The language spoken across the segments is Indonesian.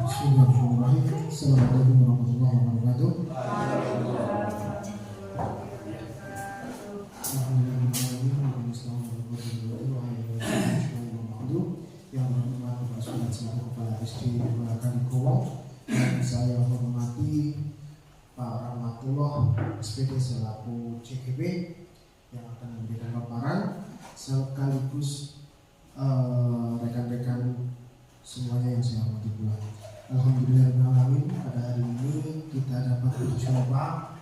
Bismillahirrahmanirrahim. Assalamualaikum warahmatullahi wabarakatuh. Yang berhormat Bapak Surat selaku Kepala SD Kalikowong, yang saya hormati Pak Rahmatullah SPD selaku CGB yang akan memberikan paparan, sekaligus rekan-rekan semuanya yang saya hormati pula. Alhamdulillahirrahmanirrahim, pada hari ini kita dapat berjumpa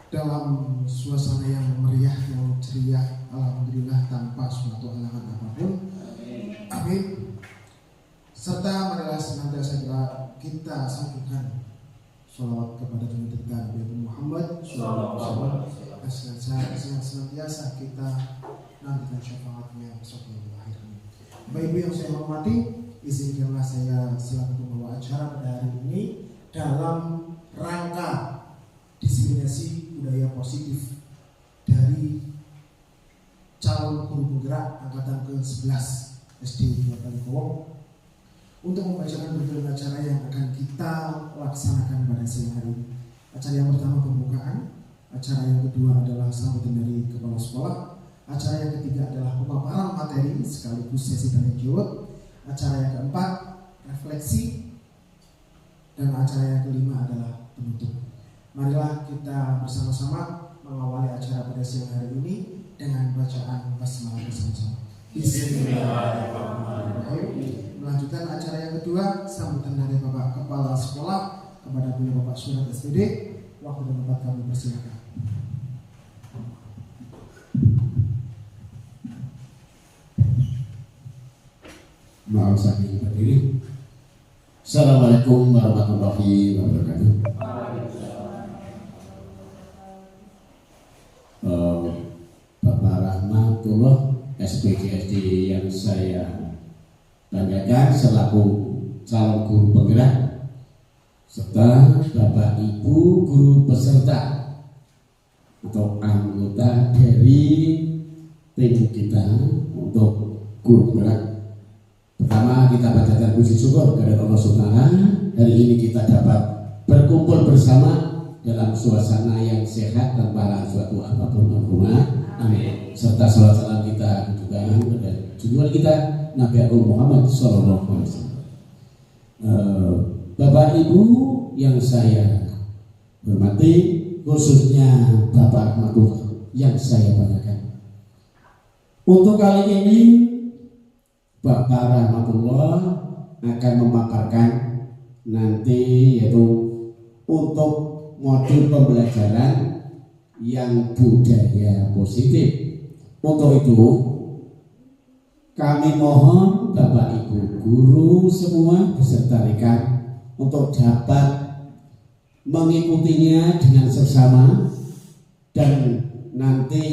dalam suasana yang meriah, yang ceria, alhamdulillah, tanpa suatu halangan apapun. Amin. Serta marilah senantiasa kita satukan sholawat kepada Junjungan kita Nabi Muhammad SAW. Senantiasa kita nantikan syafaatnya besok yang akhir ini. Bapak Ibu yang saya hormati, izinkanlah saya selaku pembawa acara pada hari ini dalam rangka diseminasi budaya positif dari calon guru penggerak angkatan ke-11 SD Kalikowong untuk membacakan berbagai acara yang akan kita laksanakan pada siang hari ini. Acara yang pertama pembukaan, acara yang kedua adalah sambutan dari kepala sekolah, acara yang ketiga adalah pemaparan materi sekaligus sesi tanya jawab, acara yang keempat refleksi, dan acara yang kelima adalah penutup. Marilah kita bersama-sama mengawali acara pada siang hari ini dengan bacaan basmalah bersama-sama. Bismillahirrahmanirrahim. Melanjutkan acara yang kedua, sambutan dari Bapak Kepala Sekolah kepada beliau Bapak Surat SPD. Waktu dan tempat kami persilakan. Maaf saya berdiri. Assalamualaikum warahmatullahi wabarakatuh. Bapak Rahmatullah SPGSD yang saya banggakan selaku calon guru penggerak, serta Bapak Ibu guru peserta atau anggota dari tim kita untuk guru penggerak. Pertama kita bacakan puji syukur kepada Allah Subhanahu. Hari ini kita dapat berkumpul bersama dalam suasana yang sehat tanpa suatu apapun rumah. Amin. Serta salawat salam kita juga kepada junjungan kita Nabi Agung Muhammad SAW. Bapak Ibu yang saya hormati, khususnya Bapak Rahmatullah yang saya banggakan. Untuk kali ini Bapak Rahmatullah akan memaparkan nanti yaitu untuk modul pembelajaran yang budaya positif. Untuk itu kami mohon Bapak Ibu guru semua beserta rekan untuk dapat mengikutinya dengan seksama dan nanti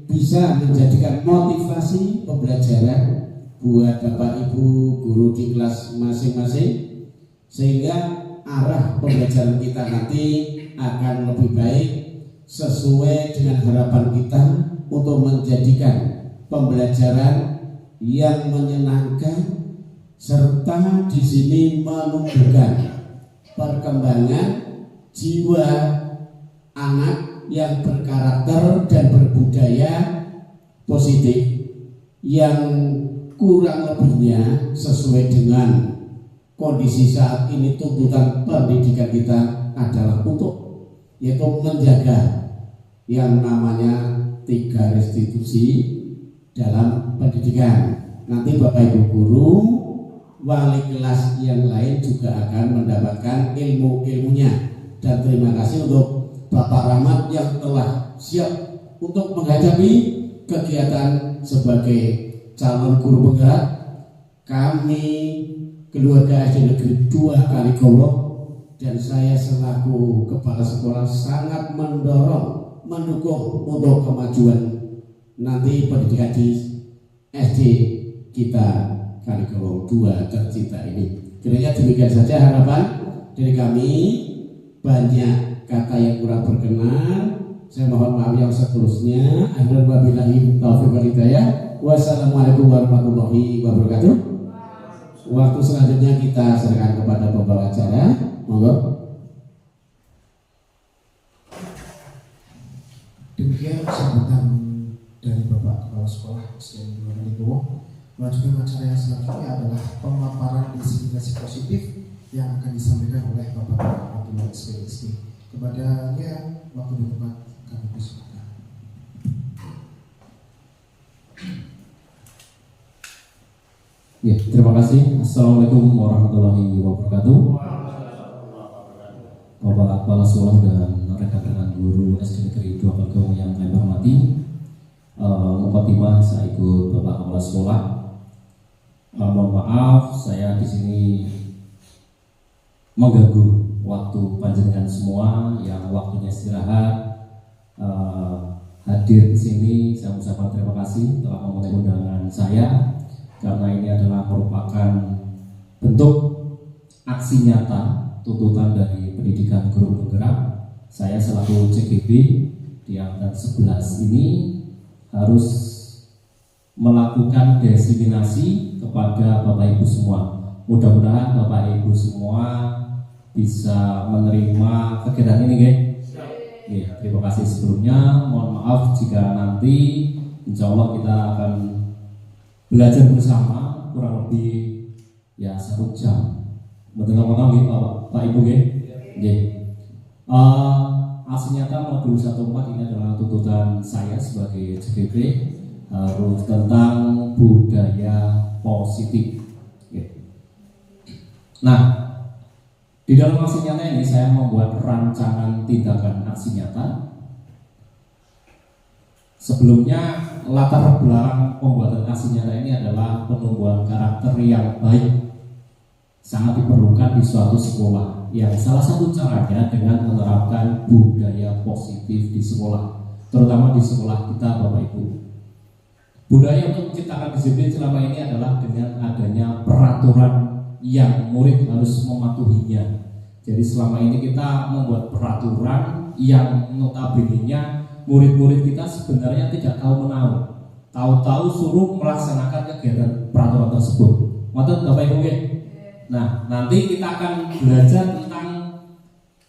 bisa menjadikan motivasi pembelajaran buat Bapak Ibu guru di kelas masing-masing, sehingga arah pembelajaran kita nanti akan lebih baik sesuai dengan harapan kita untuk pembelajaran yang menyenangkan serta di sini menumbuhkan perkembangan jiwa anak yang berkarakter dan berbudaya positif yang kurang lebihnya sesuai dengan kondisi saat ini. Tuntutan pendidikan kita adalah untuk yaitu menjaga yang namanya 3 restitusi dalam pendidikan. Nanti Bapak Ibu guru, wali kelas yang lain juga akan mendapatkan ilmu-ilmunya. Dan terima kasih untuk Bapak Rahmat yang telah siap untuk menghadapi kegiatan sebagai calon guru penggerak. Kami keluarga SD Negeri 2 Kaligawa dan saya selaku kepala sekolah sangat mendukung untuk kemajuan nanti pendidikan di SD kita Kaligawa 2 tercinta ini. Kiranya demikian saja harapan dari kami. Banyak kata yang kurang berkenan, saya mohon maaf yang seterusnya. Akhirul wabillahi taufiq wal hidayah. Wassalamualaikum warahmatullahi wabarakatuh. Waktu selanjutnya kita serahkan kepada pembawa acara. Monggo. Demikian sambutan dari Bapak Kepala Sekolah SD 2 Kaligawa. Melanjutkan acara yang selanjutnya adalah pemaparan diskriminasi positif yang akan disampaikan oleh Bapak Ketua SPSD. Kepadanya waktu di tempat kami persilakan. Ya, terima kasih. Assalamualaikum warahmatullahi wabarakatuh. Bapak Kepala Sekolah dan rekan-rekan guru SD Negeri 2 Kaligawa yang kami hormati, Mukaddimah saya ikut Bapak Kepala Sekolah. Mohon maaf, saya di sini mengganggu waktu panjenengan semua yang waktunya istirahat. Hadir di sini, saya ucapkan terima kasih telah memenuhi undangan saya, karena ini adalah merupakan bentuk aksi nyata tuntutan dari pendidikan guru penggerak. Saya selaku CGB di angkatan 11 ini harus melakukan diskriminasi kepada Bapak Ibu semua. Mudah-mudahan Bapak Ibu semua bisa menerima kegiatan ini, guys. Ya, terima kasih sebelumnya. Mohon maaf jika nanti insya Allah kita akan belajar bersama kurang lebih ya 1 jam. Betul-betul gitu Pak Ibu, aksi nyata modul 14 ini adalah tuntutan saya sebagai CGP harus tentang budaya positif. Nah, di dalam aksi nyata ini saya membuat rancangan tindakan aksi nyata. Sebelumnya latar belakang pembuatan aksi nyata ini adalah penumbuhan karakter yang baik sangat diperlukan di suatu sekolah, yang salah satu caranya dengan menerapkan budaya positif di sekolah, terutama di sekolah kita Bapak Ibu. Budaya untuk menciptakan disiplin selama ini adalah dengan adanya peraturan yang murid harus mematuhinya. Jadi selama ini kita membuat peraturan yang notabene-nya murid-murid kita sebenarnya tidak tahu menahu, tahu-tahu suruh melaksanakan kegiatan peraturan tersebut. Maksud Bapak Ibu ya? Nah, nanti kita akan belajar tentang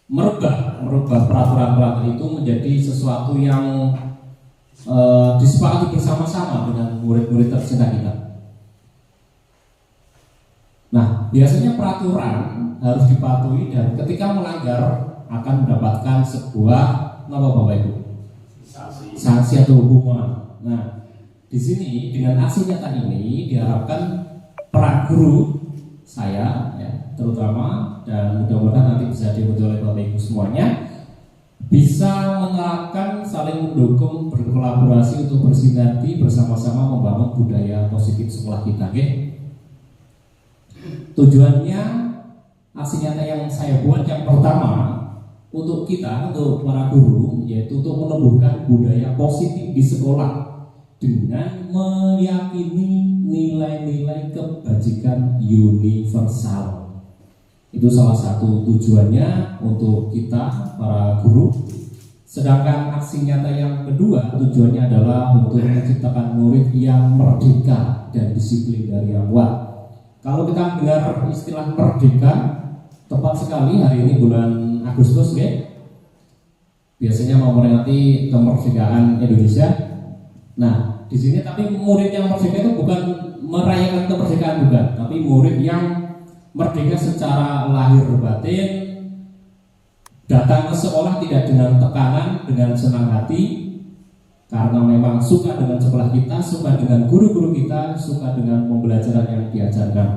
merubah peraturan-peraturan itu menjadi sesuatu yang disepakati bersama-sama dengan murid-murid tercinta kita. Nah, biasanya peraturan harus dipatuhi dan ketika melanggar akan mendapatkan sebuah Bapak Ibu? Sanksi atau hukuman. Nah, di sini dengan aksi nyata ini diharapkan peran guru saya ya, terutama dan mudah-mudahan nanti bisa diikuti oleh Bapak Ibu semuanya, bisa menerapkan saling mendukung, berkolaborasi untuk bersinergi bersama-sama membangun budaya positif sekolah kita. Tujuannya aksi nyata yang saya buat yang pertama untuk kita, untuk para guru, yaitu untuk menumbuhkan budaya positif di sekolah dengan meyakini nilai-nilai kebajikan universal. Itu salah satu tujuannya untuk kita para guru. Sedangkan aksi nyata yang kedua tujuannya adalah untuk menciptakan murid yang merdeka dan disiplin dari yang kuat. Kalau kita mendengar istilah merdeka, tepat sekali hari ini bulan Agustus, biasanya mau memperingati kemerdekaan Indonesia. Nah, di sini tapi murid yang merdeka itu bukan merayakan kemerdekaan juga, tapi murid yang merdeka secara lahir batin, datang ke sekolah tidak dengan tekanan, dengan senang hati, karena memang suka dengan sekolah kita, suka dengan guru-guru kita, suka dengan pembelajaran yang diajarkan.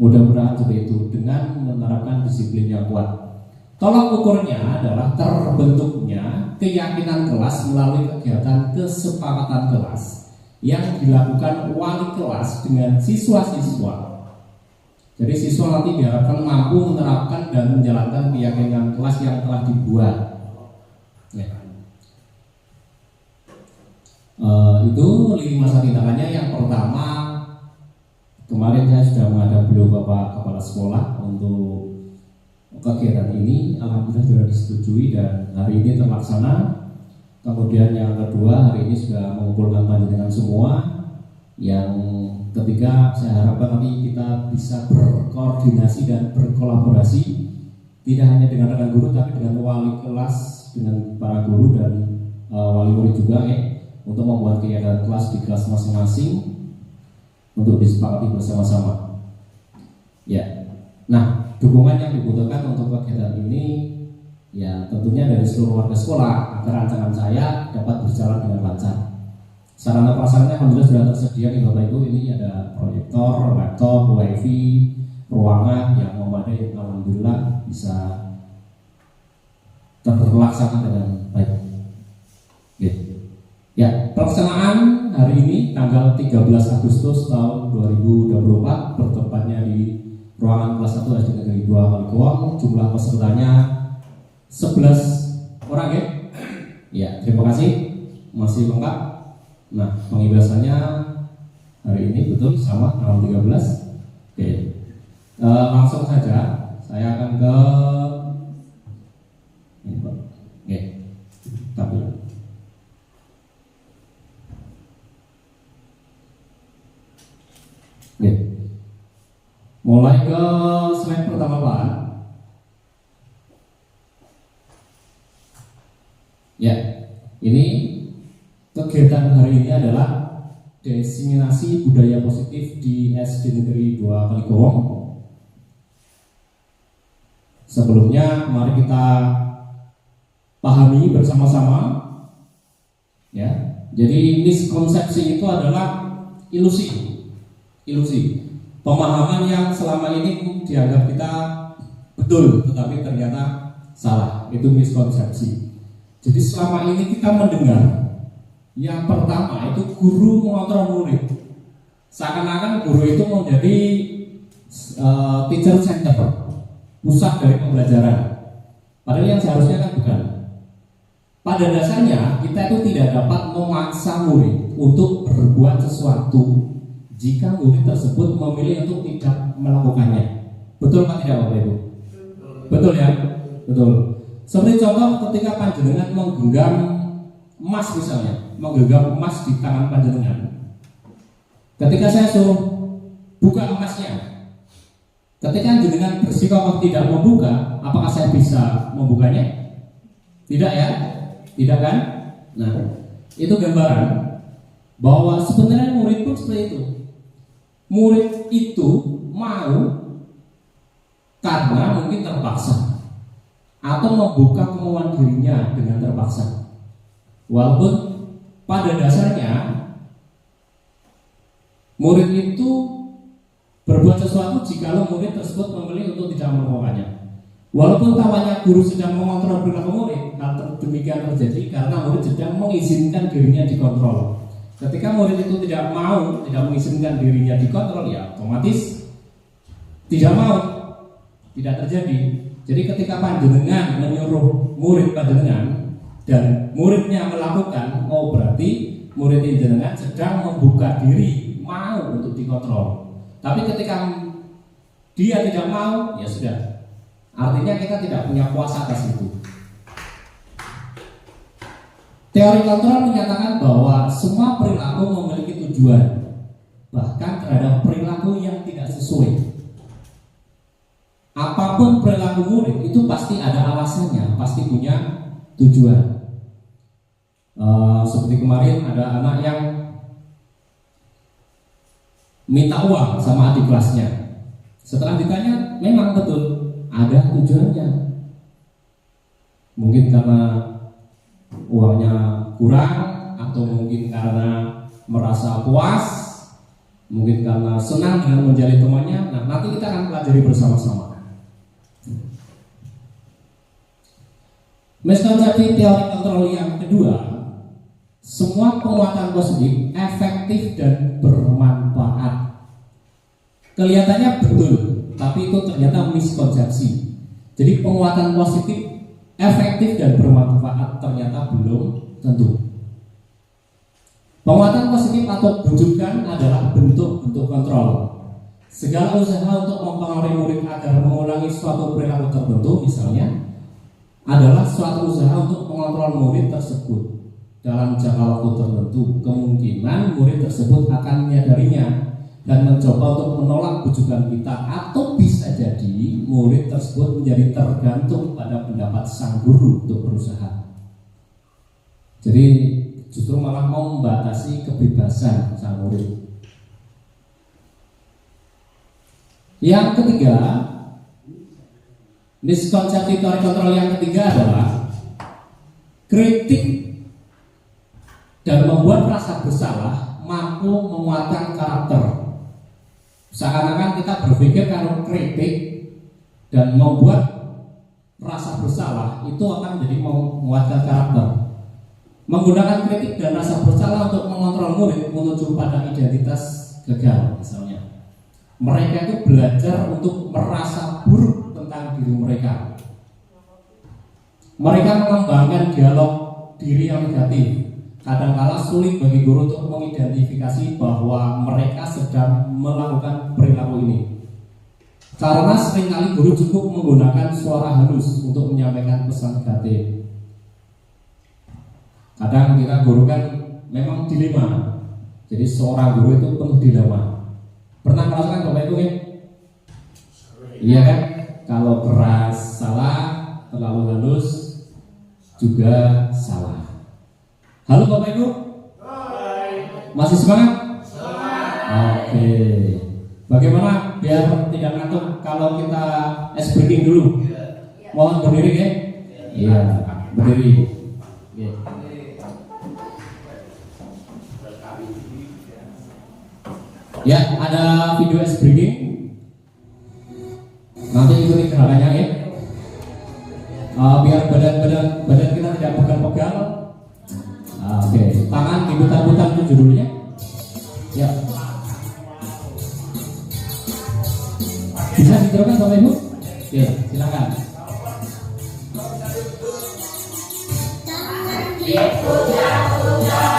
Mudah-mudahan seperti itu dengan menerapkan disiplin yang kuat. Tolak ukurnya adalah terbentuknya keyakinan kelas melalui kegiatan kesepakatan kelas yang dilakukan wali kelas dengan siswa-siswa. Jadi siswa nanti diharapkan mampu menerapkan dan menjalankan keyakinan kelas yang telah dibuat. Itu 5 masa tindakannya. Yang pertama, kemarin saya sudah menghadap beliau Bapak Kepala Sekolah untuk kegiatan ini. Alhamdulillah sudah disetujui dan hari ini terlaksana. Kemudian yang kedua, hari ini sudah mengumpulkan panjenengan semua. Yang ketiga, saya harapkan nanti kita bisa berkoordinasi dan berkolaborasi, tidak hanya dengan rekan guru tapi dengan wali kelas, dengan para guru dan wali murid juga untuk membuat kegiatan kelas di kelas masing-masing untuk disepakati bersama-sama. Nah, dukungan yang dibutuhkan untuk kegiatan ini ya tentunya dari seluruh warga sekolah agar rancangan saya dapat berjalan dengan lancar. Sarana prasarannya alhamdulillah sudah tersedia di Bapak Ibu. Ini ada proyektor, laptop, wifi, ruangan yang memadai, alhamdulillah bisa terlaksana dengan baik. Ya, pelaksanaan hari ini tanggal 13 Agustus tahun 2024 bertempatnya di ruangan kelas 1 SD Negeri 2 Kalikowang. Jumlah pesertanya 11 orang ya. Terima kasih, masih lengkap. Nah, pengibasannya hari ini betul sama tanggal 13. Langsung saja saya akan ke ini Pak. Tampilan. Mulai ke slide pertama Pak. Ini kegiatan hari ini adalah diseminasi budaya positif di SD Negeri 2 Kalikowang. Sebelumnya mari kita pahami bersama-sama Jadi miskonsepsi itu adalah ilusi. Pemahaman yang selama ini dianggap kita betul tetapi ternyata salah. Itu miskonsepsi. Jadi selama ini kita mendengar yang pertama itu guru mengontrol murid. Seakan-akan guru itu menjadi teacher center, pusat dari pembelajaran. Padahal yang seharusnya kan bukan. Pada dasarnya kita itu tidak dapat memaksa murid untuk berbuat sesuatu jika murid tersebut memilih untuk tidak melakukannya. Betul Pak tidak Bapak Ibu? Betul ya? Betul. Seperti contoh ketika panjenengan menggenggam emas misalnya, menggenggam emas di tangan panjenengan. Ketika saya suruh buka emasnya, ketika jenengan bersikeras tidak membuka, apakah saya bisa membukanya? Tidak ya? Tidak kan? Nah, itu gambaran bahwa sebenarnya murid pun seperti itu. Murid itu mau karena mungkin terpaksa atau membuka kemauan dirinya dengan terpaksa. Walaupun pada dasarnya murid itu berbuat sesuatu jika murid tersebut memilih untuk tidak melakukannya. Walaupun tampaknya guru sedang mengontrol perilaku murid, hal demikian terjadi karena murid sedang mengizinkan dirinya dikontrol. Ketika murid itu tidak mau, tidak mengizinkan dirinya dikontrol, ya otomatis tidak mau, tidak terjadi. Jadi ketika panjenengan menyuruh murid panjenengan dan muridnya melakukan, berarti murid panjenengan sedang membuka diri, mau untuk dikontrol. Tapi ketika dia tidak mau, ya sudah. Artinya kita tidak punya kuasa atas itu. Teori kontrol menyatakan bahwa semua perilaku memiliki tujuan, bahkan terhadap perilaku yang tidak sesuai. Apapun perilaku murid itu pasti ada alasannya, pasti punya tujuan. Seperti kemarin ada anak yang minta uang sama adik kelasnya. Setelah ditanya, memang betul ada tujuannya. Mungkin karena uangnya kurang, atau mungkin karena merasa puas, mungkin karena senang dengan menjadi temannya. Nah, nanti kita akan pelajari bersama-sama. Miskonsepsi teori kontrol yang kedua, semua penguatan positif efektif dan bermanfaat. Kelihatannya betul, tapi itu ternyata miskonsepsi. Jadi penguatan positif efektif dan bermanfaat ternyata belum tentu. Penguatan positif atau bujukan adalah bentuk-bentuk kontrol. Segala usaha untuk mempengaruhi murid agar mengulangi suatu perilaku tertentu, misalnya, adalah suatu usaha untuk mengontrol murid tersebut dalam jangka waktu tertentu. Kemungkinan murid tersebut akan menyadarinya dan mencoba untuk menolak bujukan kita, atau bisa jadi murid tersebut menjadi tergantung pada pendapat sang guru untuk berusaha. Jadi justru malah mau membatasi kebebasan sang murid. Yang ketiga, miskonsepsi teori kontrol yang ketiga adalah kritik dan membuat rasa bersalah mampu menguatkan karakter. Seakan-akan kita berpikir kalau kritik dan membuat rasa bersalah itu akan menjadi menguatkan karakter. Menggunakan kritik dan rasa bersalah untuk mengontrol murid menuju pada identitas gagal, misalnya. Mereka itu belajar untuk merasa buruk tentang diri mereka. Mereka mengembangkan dialog diri yang negatif. Kadang-kala sulit bagi guru untuk mengidentifikasi bahwa mereka sedang melakukan perilaku ini, karena seringkali guru cukup menggunakan suara halus untuk menyampaikan pesan negatif. Kadang kita guru kan memang dilema. Jadi seorang guru itu penuh dilema. Pernah merasakan Bapak Ibu ya? Iya kan? Kalau keras salah, terlalu halus juga salah. Halo Bapak Ibu? Masih semangat? Oke. Bagaimana biar tidak ngantuk kalau kita ice breaking dulu? Mohon berdiri ya? Iya, berdiri. Ya, ada video ice breaking. Nanti ikuti gerakannya ya. Biar badan kita tidak pegal-pegal. Oke, tangan diputar-putar itu judulnya. Ya. Bisa diteruskan Bapak Ibu? Oke, silakan. Tangan diputar-putar.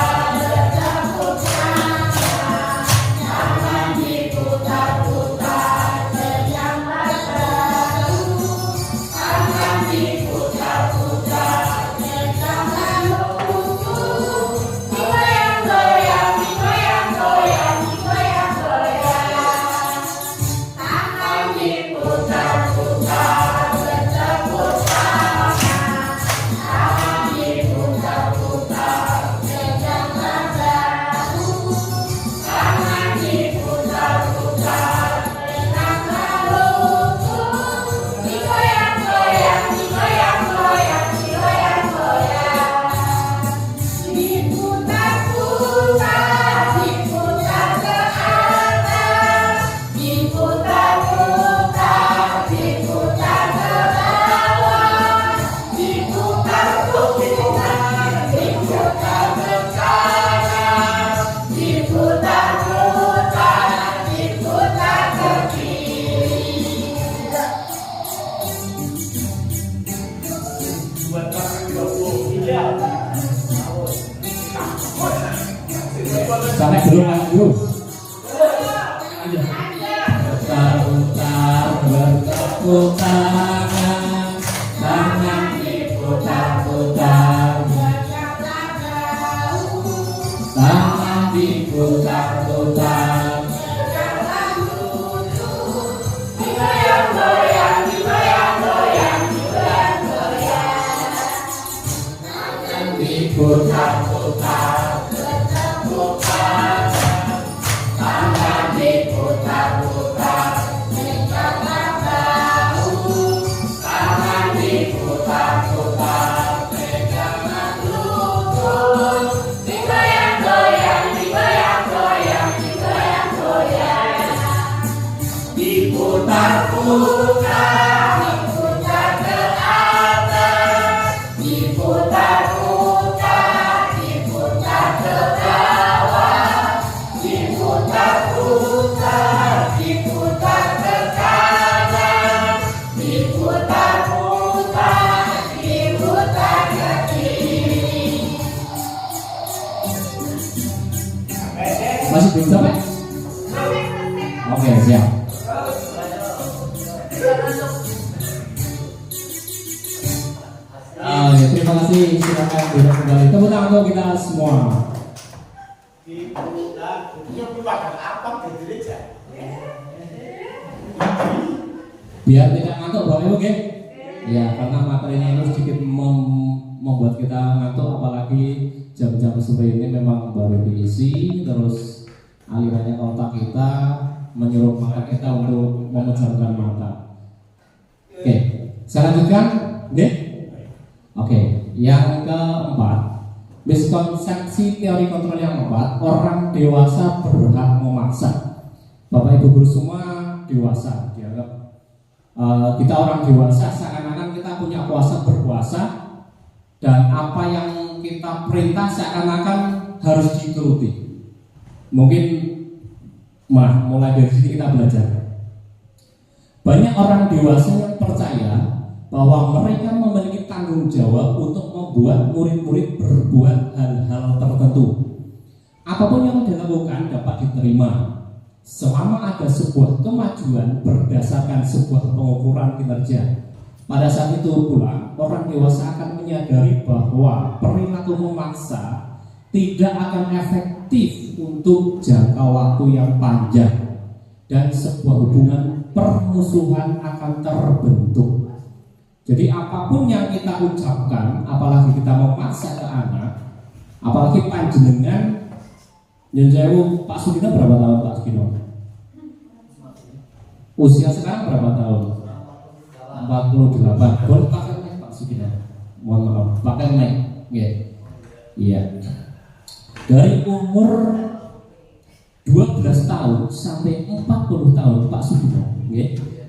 Sampai dulu. Putar-putar bertepuk tangan, tangan diputar-putar. diputar-putar. Diputar-putar, putar, tangan diputar-putar, jangan tahu, tangan diputar-putar, jangan luput, digoyang-goyang, digoyang-goyang, digoyang-goyang, diputar-putar, diputar ke atas, diputar-putar. Masih belum sampai? Oke, siap. Ya, terima kasih. Silakan duduk kembali. Tepuk tangan untuk kita semua. Biar tidak ngantuk, Bapak Ibu, oke? Ya, karena materinya ini sedikit membuat kita ngantuk, apalagi jam-jam seperti ini memang baru diisi, terus alirannya ke otak kita menyuruh mata kita untuk memejamkan mata. Oke, saya lanjutkan, oke? Oke, yang keempat, miskonsepsi teori kontrol yang keempat, orang dewasa berhak memaksa. Bapak Ibu guru semua dewasa, dianggap kita orang dewasa seakan-akan kita punya kuasa berkuasa, dan apa yang kita perintah seakan-akan harus dituruti. Mungkin mulai dari sini kita belajar. Banyak orang dewasa yang percaya bahwa mereka memiliki tanggung jawab untuk membuat murid-murid berbuat hal-hal tertentu. Apapun yang dilakukan dapat diterima selama ada sebuah kemajuan berdasarkan sebuah pengukuran kinerja. Pada saat itu pula orang dewasa akan menyadari bahwa perilaku memaksa tidak akan efektif untuk jangka waktu yang panjang, dan sebuah hubungan permusuhan akan terbentuk. Jadi apapun yang kita ucapkan, apalagi kita memaksa ke anak, apalagi panjenengan nyenjewu. Pak Sugino berapa tahun Pak Sugino? Usia sekarang berapa tahun? 48. Boleh pakai mic Pak Sugino? Mohon maaf, pakai mic. Iya. Dari umur 12 tahun sampai 40 tahun Pak Sugino,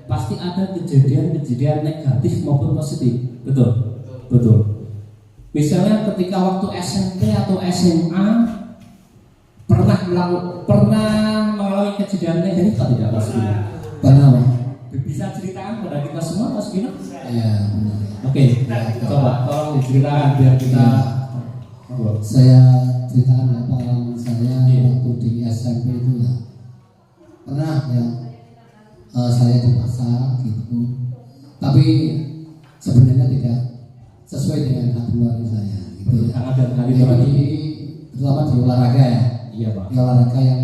pasti ada kejadian-kejadian negatif maupun positif. Betul? Betul. Misalnya ketika waktu SMP atau SMA pernah mengalami kejadian negatif atau tidak Pak Sugino? Pernah, Pak. Bisa ceritakan pada kita semua Pak Sugino? Iya, benar. Oke, coba tolong diceritakan biar kita. Saya ceritakan ya pengalaman saya waktu di SMP itu ya. Pernah ya saya dipaksa gitu. Tapi sebenarnya tidak sesuai dengan hati nurani saya gitu ya. Jadi terutama di olahraga ya. Iya, Pak. Di olahraga yang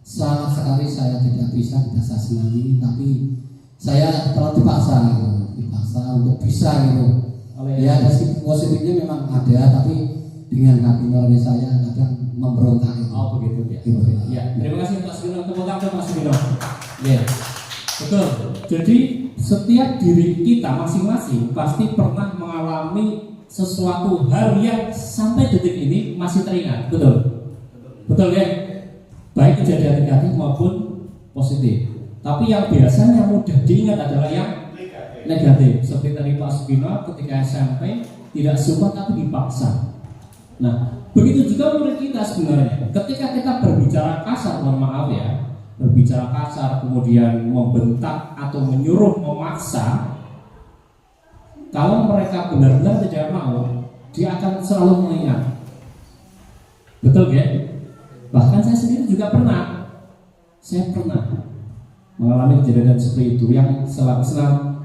sama sekali saya tidak bisa senangi, tapi saya terlalu dipaksa untuk bisa gitu. Ya, dari positifnya memang ada, tapi dengan hati nurani saya kadang memberontak itu. Oh begitu ya. Gitu. Ya, terima kasih Pak Sugino. Tepuk tangan Pak Sugino. Ya, betul. Jadi setiap diri kita masing-masing pasti pernah mengalami sesuatu hal yang sampai detik ini masih teringat. Betul. Betul ya. Baik kejadian negatif maupun positif. Tapi yang biasanya mudah diingat adalah yang negatif. Seperti tadi Pak Sugino ketika SMP tidak suka tapi dipaksa. Nah, begitu juga murid kita sebenarnya. Ketika kita berbicara kasar, mohon maaf ya, berbicara kasar kemudian membentak atau menyuruh memaksa, kalau mereka benar-benar tidak mau, dia akan selalu mengingat. Betul ya? Bahkan saya sendiri juga pernah mengalami kejadian seperti itu yang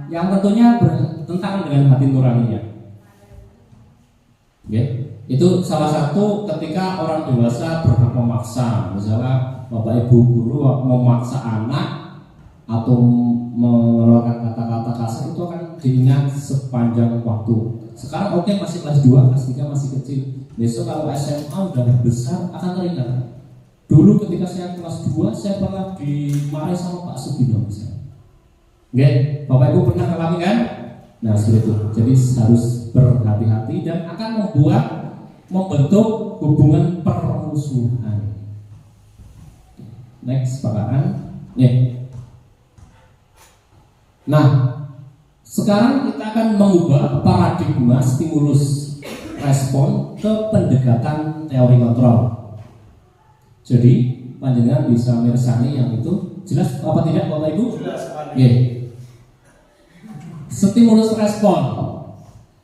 yang tentunya bertentangan dengan hati nuraninya. Itu salah satu ketika orang dewasa berhak memaksa, misalnya bapak ibu guru memaksa anak atau mengeluarkan kata-kata kasar, itu akan diingat sepanjang waktu. Sekarang oke, masih kelas 2, kelas 3 masih kecil. Besok kalau SMA udah besar akan teringat. Dulu ketika saya kelas 2, saya pernah dimarahi sama Pak Sugino misalnya. Oke, bapak ibu pernah alami kan? Nah seperti itu. Jadi harus berhati-hati dan akan membentuk hubungan permusuhan. Next, pakaan. Nah, sekarang kita akan mengubah paradigma stimulus respon ke pendekatan teori kontrol. Jadi, panjenengan bisa mirsani yang itu jelas apa tidak Bapak Ibu? Jelas sekali. Stimulus respon,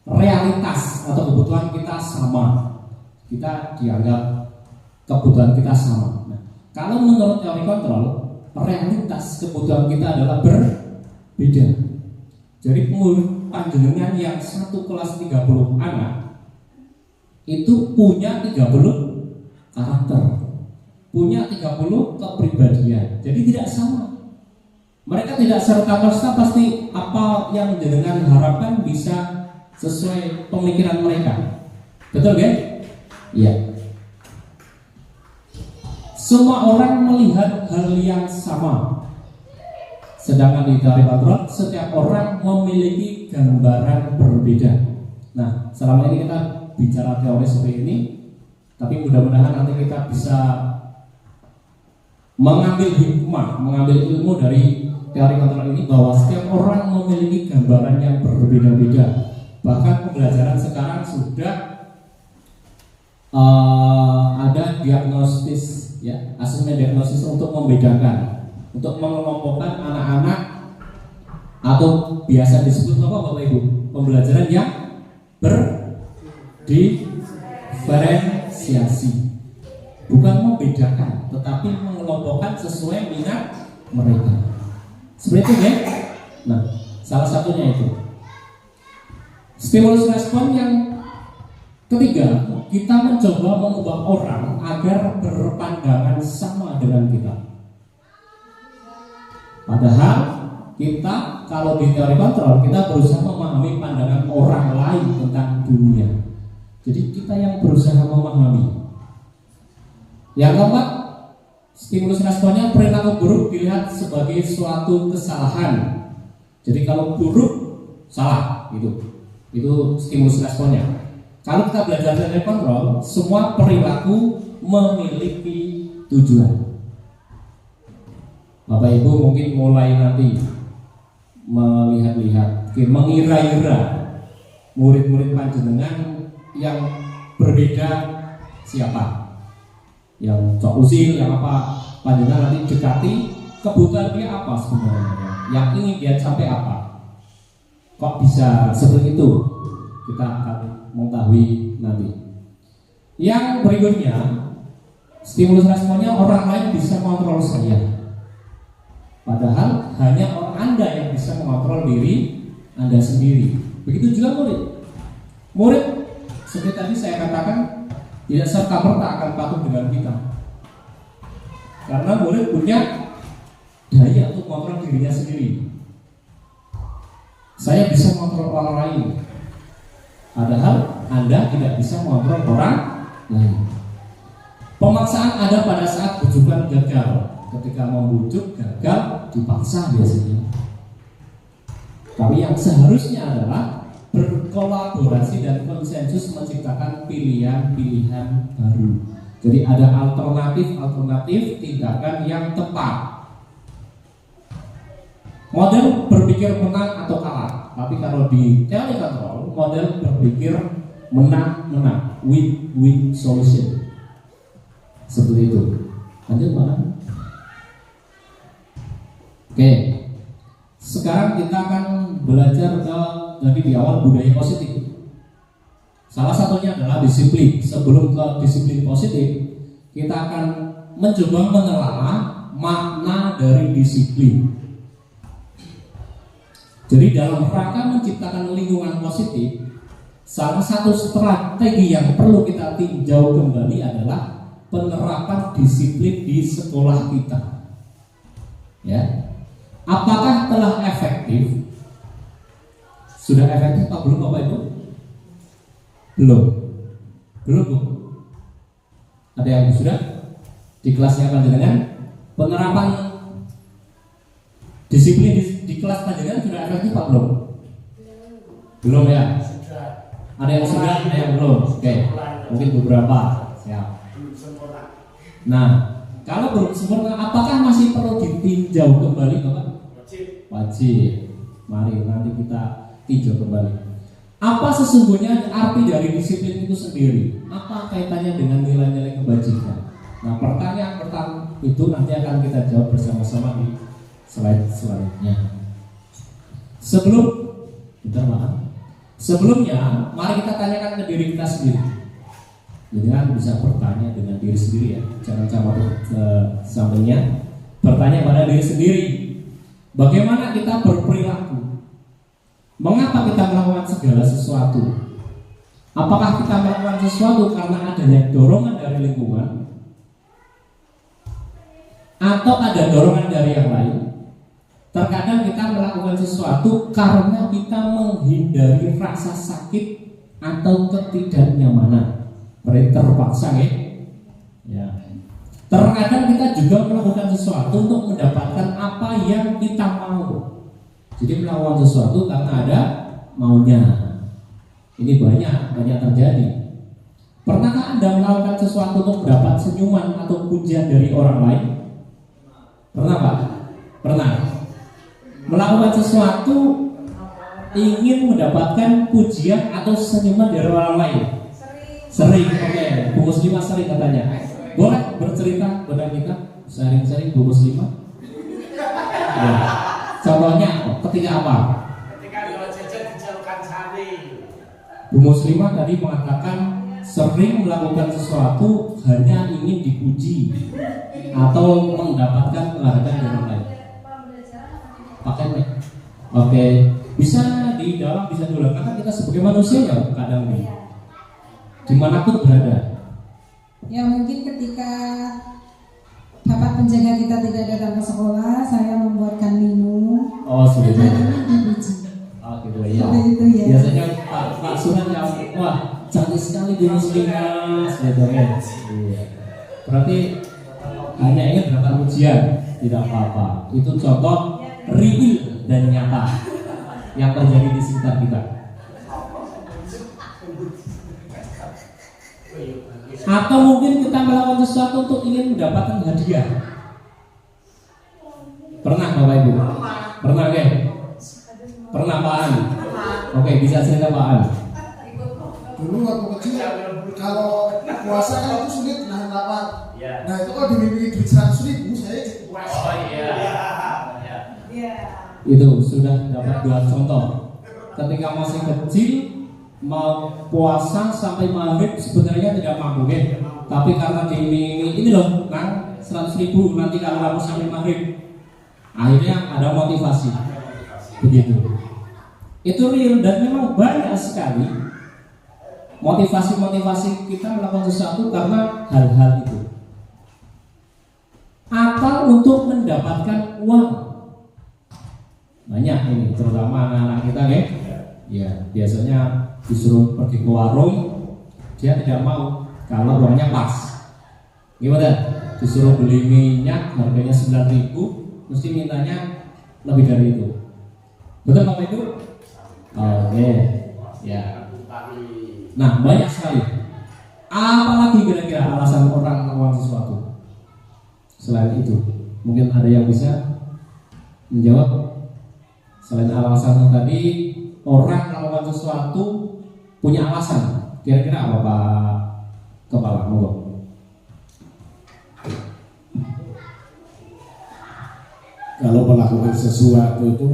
realitas atau kebutuhan kita sama. Kita dianggap kebutuhan kita sama. Nah, kalau menurut teori kontrol, realitas kebutuhan kita adalah berbeda. Jadi panjenengan yang satu kelas 30 anak itu punya 30 karakter, punya 30 kepribadian. Jadi tidak sama. Mereka tidak serta-merta pasti apa yang jenengan harapkan bisa sesuai pemikiran mereka. Betul kan? Iya. Semua orang melihat hal yang sama. Sedangkan di teori kontrol, setiap orang memiliki gambaran berbeda. Nah, selama ini kita bicara teori seperti ini, tapi mudah-mudahan nanti kita bisa mengambil hikmah, mengambil ilmu dari teori kontrol ini, bahwa setiap orang memiliki gambaran yang berbeda-beda. Bahkan pembelajaran sekarang sudah ada diagnosis, ya, asesmen diagnosis untuk membedakan, untuk mengelompokkan anak-anak atau biasa disebut apa Bapak Ibu? Pembelajaran yang berdiferensiasi. Bukan membedakan, tetapi mengelompokkan sesuai minat mereka. Seperti itu ya. Nah, salah satunya itu. Stimulus respon yang ketiga, kita mencoba mengubah orang agar berpandangan sama dengan kita. Padahal kita kalau di teori kontrol, kita berusaha memahami pandangan orang lain tentang dunia. Jadi kita yang berusaha memahami. Yang keempat, stimulus responnya perilaku buruk dilihat sebagai suatu kesalahan. Jadi kalau buruk salah, itu stimulus responnya. Kalau kita belajar teori kontrol, semua perilaku memiliki tujuan. Bapak Ibu mungkin mulai nanti melihat-lihat, mengira-ira murid-murid panjenengan yang berbeda siapa, yang cok usil, yang apa, panjenengan nanti dekati kebutuhan dia apa sebenarnya, yang ingin dia sampai apa. Kok bisa seperti itu? Kita akan mengetahui nanti. Yang berikutnya, stimulus responnya orang lain bisa mengontrol saya. Padahal hanya Anda yang bisa mengontrol diri Anda sendiri. Begitu juga murid. Murid, seperti tadi saya katakan, tidak serta-merta akan patuh dengan kita. Karena murid punya daya untuk mengontrol dirinya sendiri. Saya bisa mengontrol orang lain, padahal Anda tidak bisa mengontrol orang lain. Pemaksaan ada pada saat bujukan gagal. Ketika membujuk gagal, dipaksa biasanya. Tapi yang seharusnya adalah berkolaborasi dan konsensus menciptakan pilihan-pilihan baru. Jadi ada alternatif tindakan yang tepat. Model berpikir menang atau kalah. Tapi kalau di teori kontrol, model berpikir menang-menang, win-win solution. Seperti itu. Lanjut mana? Oke. Sekarang kita akan belajar dari di awal budaya positif. Salah satunya adalah disiplin. Sebelum ke disiplin positif, kita akan mencoba menelaah makna dari disiplin. Jadi dalam rangka menciptakan lingkungan positif, Salah satu strategi yang perlu kita tinjau kembali adalah penerapan disiplin di sekolah kita. Ya, apakah telah efektif? Sudah efektif atau belum, Bapak Ibu? Belum, Bu. Ada yang sudah di kelasnya panjenengan? Penerapan disiplin di kelas panjenengan sudah efektif atau belum? Belum ya? Ada yang sudah, ada yang belum. Oke, mungkin beberapa. Siap. Nah, kalau belum sempurna, apakah masih perlu ditinjau kembali, Bapak? Wajib. Mari nanti kita tinjau kembali. Apa sesungguhnya arti dari disiplin itu sendiri? Apa kaitannya dengan nilai-nilai kebajikan? Nah, pertanyaan pertama itu nanti akan kita jawab bersama-sama di slide selanjutnya. Sebelumnya, mari kita tanyakan ke diri kita sendiri. Jangan bisa bertanya dengan diri sendiri ya, jangan campur sampingnya. Bertanya pada diri sendiri, bagaimana kita berperilaku? Mengapa kita melakukan segala sesuatu? Apakah kita melakukan sesuatu karena adanya dorongan dari lingkungan, atau ada dorongan dari yang lain? Terkadang kita melakukan sesuatu karena kita menghindari rasa sakit atau ketidaknyamanan. Terpaksa ya. Terkadang kita juga melakukan sesuatu untuk mendapatkan apa yang kita mau. Jadi melakukan sesuatu karena ada maunya. Ini banyak terjadi. Pernahkah Anda melakukan sesuatu untuk mendapat senyuman atau pujian dari orang lain? Pernah, Pak? Pernah. Melakukan sesuatu ingin mendapatkan pujian atau senyuman dari orang lain? Sering. Oke. Bu Muslimah sering katanya. Boleh bercerita kepada kita sering-sering Bu Muslimah? Ya. Contohnya ketika apa? Ketika jual jajan dijauhkan sari. Bu Muslimah tadi mengatakan sering melakukan sesuatu hanya ingin dipuji atau mendapatkan penghargaan dari orang lain. Pakai mic. Oke, bisa di dalam, bisa di luar. Karena kita sebagai manusia ya kadang nih, dimanapun berada. Ya mungkin ketika bapak penjaga kita tidak datang ke sekolah, saya membuatkan minum. Oh, sudah. Dan ini dipuji. Oh, gitu ya. Seperti itu ya. Biasanya Pak Sunan yang wah cantik sekali Bu Muslimah, gitu ya. Iya. Berarti hanya ingin mendapat pujian, tidak apa-apa. Itu contoh real dan nyata yang terjadi di sekitar kita. Atau mungkin kita melakukan sesuatu untuk ingin mendapatkan hadiah. Pernah Bapak Ibu? Pernah ke? Pernah Pak An? Oke, bisa cerita Pak An. Dulu waktu kecil kalau puasa kan itu sulit nahan lapar. Nah itu kalau dimiliki duit 100.000 saya. Oh iya. Itu sudah dapat dua contoh. Ketika masih kecil mau puasa sampai maghrib sebenarnya tidak mampu kan? Tapi karena diiming-imingi ini loh, Kang, 100.000 nanti kalau kamu sampai maghrib, akhirnya ada motivasi. Begitu. Itu real dan memang banyak sekali motivasi kita melakukan sesuatu karena hal-hal itu. Atau untuk mendapatkan uang. Banyak ini, terutama anak-anak kita kan? Ya, biasanya disuruh pergi ke warung, dia tidak mau kalau uangnya pas. Gimana? Disuruh beli minyak harganya 9.000, mesti mintanya lebih dari itu. Betul Bapak Ibu? Oke. Ya. Nah, banyak sekali. Apalagi kira-kira alasan orang melakukan sesuatu? Selain itu, mungkin ada yang bisa menjawab. Selain alasan tadi, orang melakukan sesuatu punya alasan. Kira-kira apa Pak Kepala? Monggo. Kalau melakukan sesuatu itu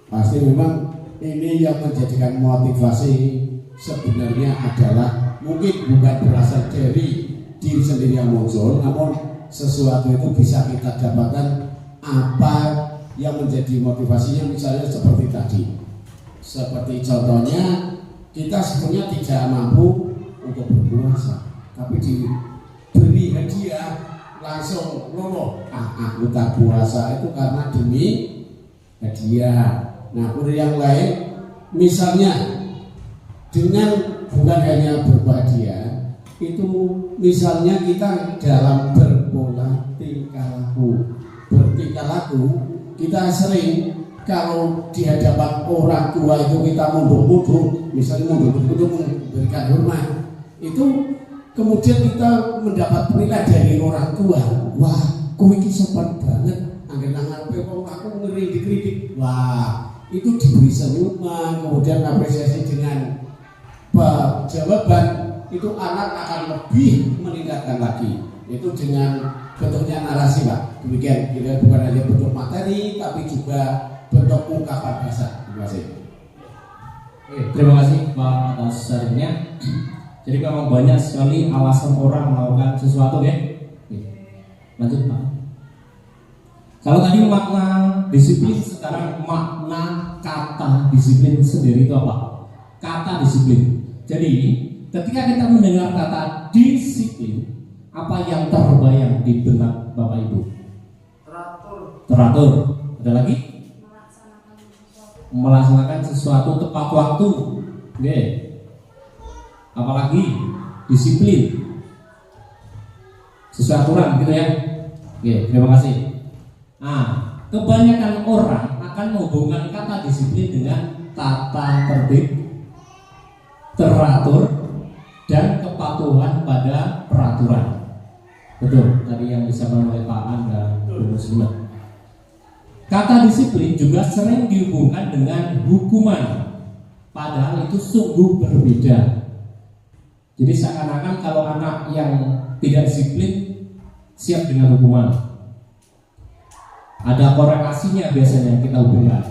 pasti memang ini yang menjadikan motivasi sebenarnya adalah mungkin bukan berasal dari diri sendiri yang muncul, namun sesuatu itu bisa kita dapatkan apa yang menjadi motivasinya, misalnya seperti tadi, seperti contohnya kita sebenarnya tidak mampu untuk berpuasa, tapi diberi hadiah langsung loloh anggota puasa itu karena demi hadiah. Nah, yang lain misalnya dengan bukan hanya berupa hadiah, itu misalnya kita dalam berpola bertingkah laku kita sering kalau di hadapan orang tua itu kita mundur-mundur, misalnya mundur-mundur memberikan hormat, itu kemudian kita mendapat penilaian dari orang tua, wah, kowe iki sopan banget, anggen ngarepe wong aku ngeridik-ridik, wah, itu diberi senyuman, kemudian apresiasi dengan jawaban, itu anak akan lebih meningkatkan lagi. Itu dengan bentuknya narasi, Pak. Demikian, kita bukan hanya bentuk materi, tapi juga bentuk ungkapan bahasa. Terima kasih. Oke, terima kasih Pak atas sharingnya. Jadi memang banyak sekali alasan orang melakukan sesuatu, ya. Oke. Lanjut, Pak. Kalau tadi makna disiplin, sekarang makna kata disiplin sendiri itu apa? Kata disiplin. Jadi ketika kita mendengar kata disiplin, apa yang terbayang di benak Bapak Ibu? Teratur. Ada lagi? Melaksanakan sesuatu tepat waktu. Oke. Apalagi disiplin, sesuai aturan, gitu ya. Oke, terima kasih. Nah, kebanyakan orang akan menghubungkan kata disiplin dengan tata tertib, teratur, dan kepatuhan pada peraturan. Betul, tadi yang disampaikan oleh Pak An dan Bu Muslimat. Kata disiplin juga sering dihubungkan dengan hukuman, padahal itu sungguh berbeda. Jadi seakan-akan kalau anak yang tidak disiplin siap dengan hukuman. Ada korelasinya biasanya yang kita hubungkan.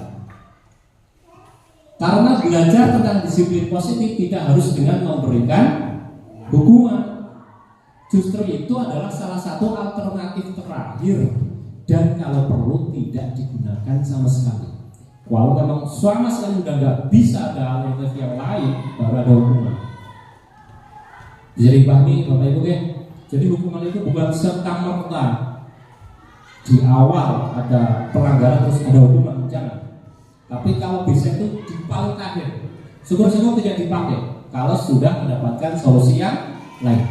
Karena belajar tentang disiplin positif tidak harus dengan memberikan hukuman. Justru itu adalah salah satu alternatif terakhir, dan kalau perlu tidak digunakan sama sekali. Walau memang sama sekali sudah nggak bisa ada alternatif yang lain, baru ada hukuman. Jadi pahami Bapak Ibu, ya. Jadi hukuman itu bukan serta-merta di awal ada pelanggaran terus ada hukuman, jangan. Tapi kalau bisa itu di paling akhir. Syukur-syukur tidak dipakai kalau sudah mendapatkan solusi yang lain.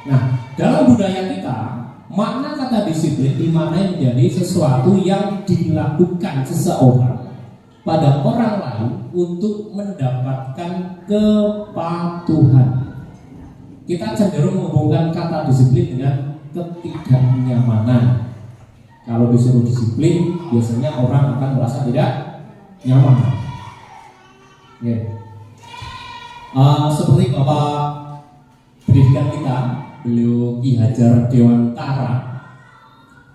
Nah, dalam budaya kita, makna kata disiplin dimaknai menjadi sesuatu yang dilakukan seseorang pada orang lain untuk mendapatkan kepatuhan. Kita cenderung menghubungkan kata disiplin dengan ketidaknyamanan. Kalau disuruh disiplin, biasanya orang akan merasa tidak nyaman. Seperti Bapak pendidikan kita, beliau Ki Hajar Dewantara,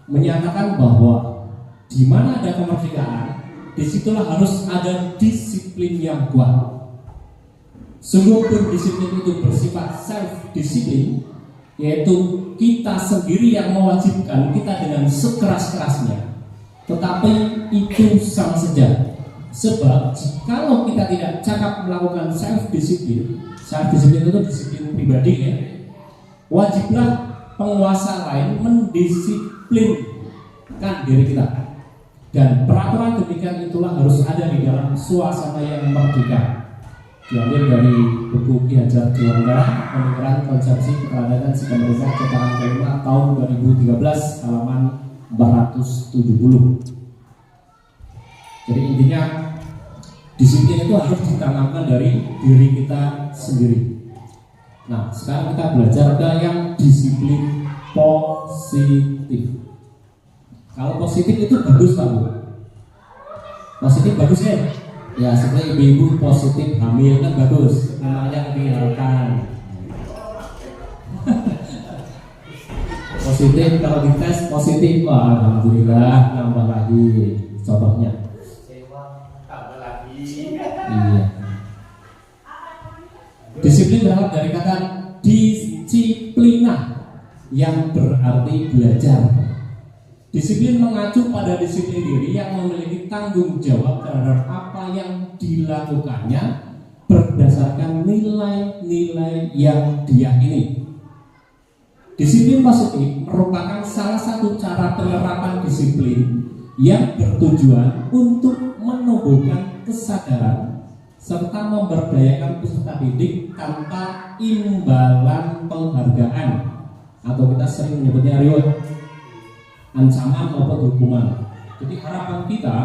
menyatakan bahwa di mana ada kemerdekaan, disitulah harus ada disiplin yang kuat. Sungguh pun disiplin itu bersifat self-disiplin, yaitu kita sendiri yang mewajibkan kita dengan sekeras-kerasnya. Tetapi itu sama saja. Sebab jikalau kita tidak cakap melakukan self-disiplin itu disiplin pribadi, ya, wajiblah penguasa lain mendisiplinkan diri kita. Dan peraturan demikian itulah harus ada di dalam suasana yang merdeka. Diambil dari buku Ki Hajar Dewantara, Pemikiran Konsepsi Keteladanan Sikap Merdeka, cetakan kelima tahun 2013, halaman 470. Jadi intinya disiplin itu harus ditanamkan dari diri kita sendiri. Nah, sekarang kita belajar ada yang disiplin positif. Kalau positif itu bagus, Pak Bu. Positif bagus, ya? Ya, seperti ibu-ibu positif hamil kan bagus, namanya diharapkan. Positif kalau dites positif, wah, alhamdulillah, nambah lagi contohnya. Tambah lagi. Iya. Disiplin berasal dari kata disiplina yang berarti belajar. Disiplin mengacu pada disiplin diri yang memiliki tanggung jawab terhadap apa yang dilakukannya berdasarkan berdasarkan nilai-nilai yang diyakini. Disiplin positif merupakan salah satu cara penerapan disiplin yang bertujuan untuk menumbuhkan kesadaran serta memberdayakan peserta didik tanpa imbalan penghargaan atau kita sering menyebutnya reward, ancaman maupun hukuman. Jadi harapan kita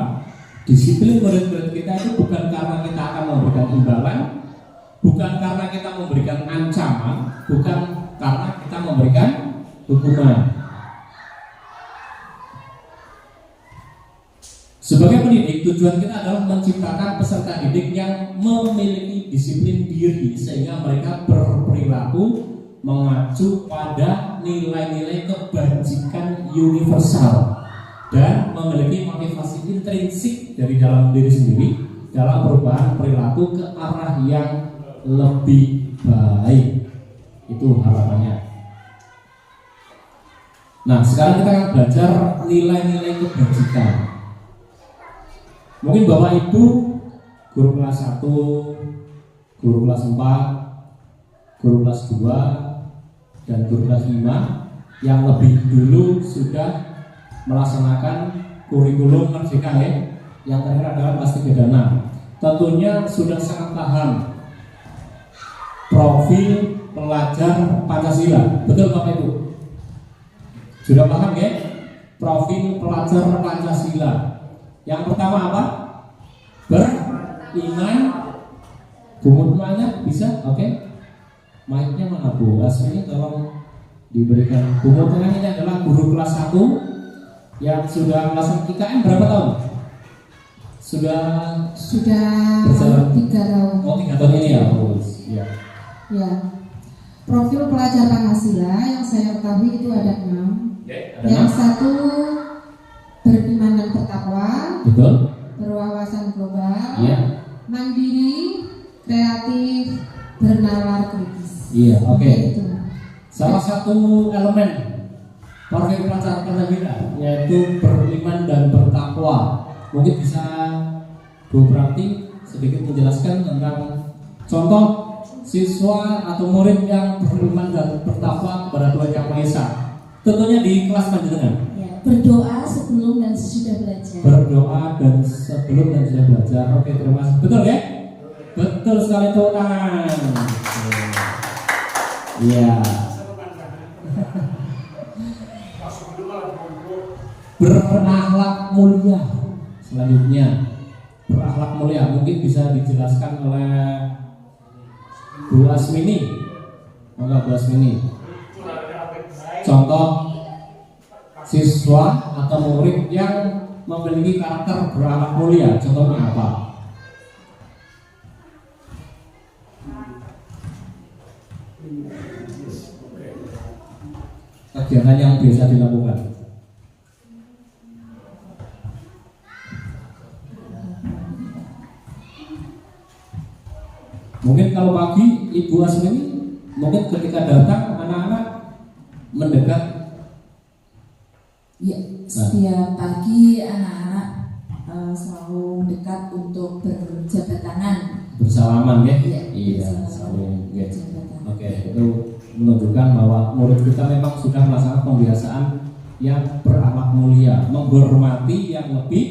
disiplin murid-murid kita itu bukan karena kita akan memberikan imbalan, bukan karena kita memberikan ancaman, bukan karena kita memberikan hukuman. Sebagai pendidik, tujuan kita adalah menciptakan peserta didik yang memiliki disiplin diri sehingga mereka berperilaku mengacu pada nilai-nilai kebajikan universal dan memiliki motivasi intrinsik dari dalam diri sendiri dalam perubahan perilaku ke arah yang lebih baik. Itu harapannya. Nah, sekarang kita akan belajar nilai-nilai kebajikan. Mungkin Bapak Ibu guru kelas 1, guru kelas 4, guru kelas 2 dan guru kelas 5 yang lebih dulu sudah melaksanakan kurikulum Merdeka ya. Yang terakhir adalah kelas 3 dan 6. Tentunya sudah sangat paham profil pelajar Pancasila. Betul Bapak Ibu? Sudah paham ya? Profil pelajar Pancasila. Yang pertama apa? Beriman. Bumut mana? Bisa? Oke. Mic-nya mana Bu? Aslinya tolong diberikan. Bumut ini adalah guru kelas 1 yang sudah melaksanakan IKM berapa tahun? Sudah berjalan 3 tahun. Oh 3 tahun ini ya? Oh, ya. Ya. Profil pelajar Pancasila yang saya ketahui itu ada 6. Yang satu beriman dan bertakwa, betul, berwawasan global, iya, mandiri, kreatif, bernalar kritis. iya, oke. Itu. Salah satu elemen profil pelajar Pancasila yaitu beriman dan bertakwa. Mungkin bisa Bu Prati sedikit menjelaskan tentang contoh siswa atau murid yang beriman dan bertakwa kepada Tuhan Yang Maha Esa. Tentunya di kelas panjenengan. Ya, berdoa sebelum dan sesudah belajar. Berdoa dan sebelum dan sesudah belajar. Oke, terima kasih. Betul ya? Betul sekali, tepuk tangan. Iya. Berakhlak mulia. Selanjutnya, berakhlak mulia mungkin bisa dijelaskan oleh Bu Asmini. Monggo Bu Asmini. Contoh siswa atau murid yang memiliki karakter berakhlak mulia, contohnya apa? Kegiatan yang biasa dilakukan. Mungkin kalau pagi Ibu Asmini, mungkin ketika datang anak-anak mendekat. Ya, setiap pagi anak-anak selalu dekat untuk berjabat tangan. Bersalaman ya? Iya, saling ya. berjabat. Oke, itu menunjukkan bahwa murid kita memang sudah melaksanakan pembiasaan yang berakhlak mulia, menghormati yang lebih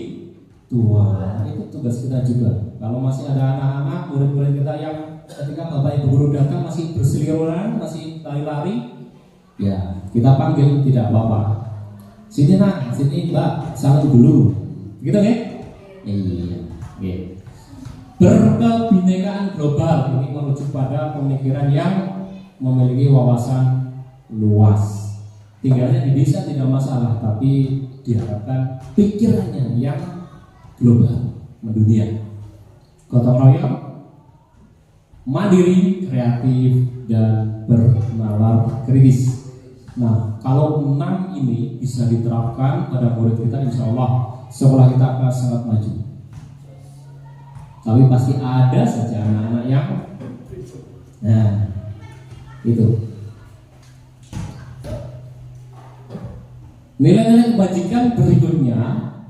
tua. Itu tugas kita juga. Kalau masih ada anak-anak, murid-murid kita yang ketika Bapak Ibu guru datang masih berseliweran, masih lari-lari, ya kita panggil, tidak apa-apa. Sini nak, sini Mbak, salam dulu. Gitu ya? Iya. Gitu. Berkebinekaan global ini merujuk pada pemikiran yang memiliki wawasan luas. Tinggalnya di desa tidak masalah, tapi diharapkan pikirannya yang global, mendunia. Gotong royong, mandiri, kreatif, dan bernalar kritis. Nah, kalau 6 ini bisa diterapkan pada murid kita, insya Allah sekolah kita akan sangat maju. Tapi pasti ada saja anak-anak yang, nah, itu. Nilai-nilai kebajikan berikutnya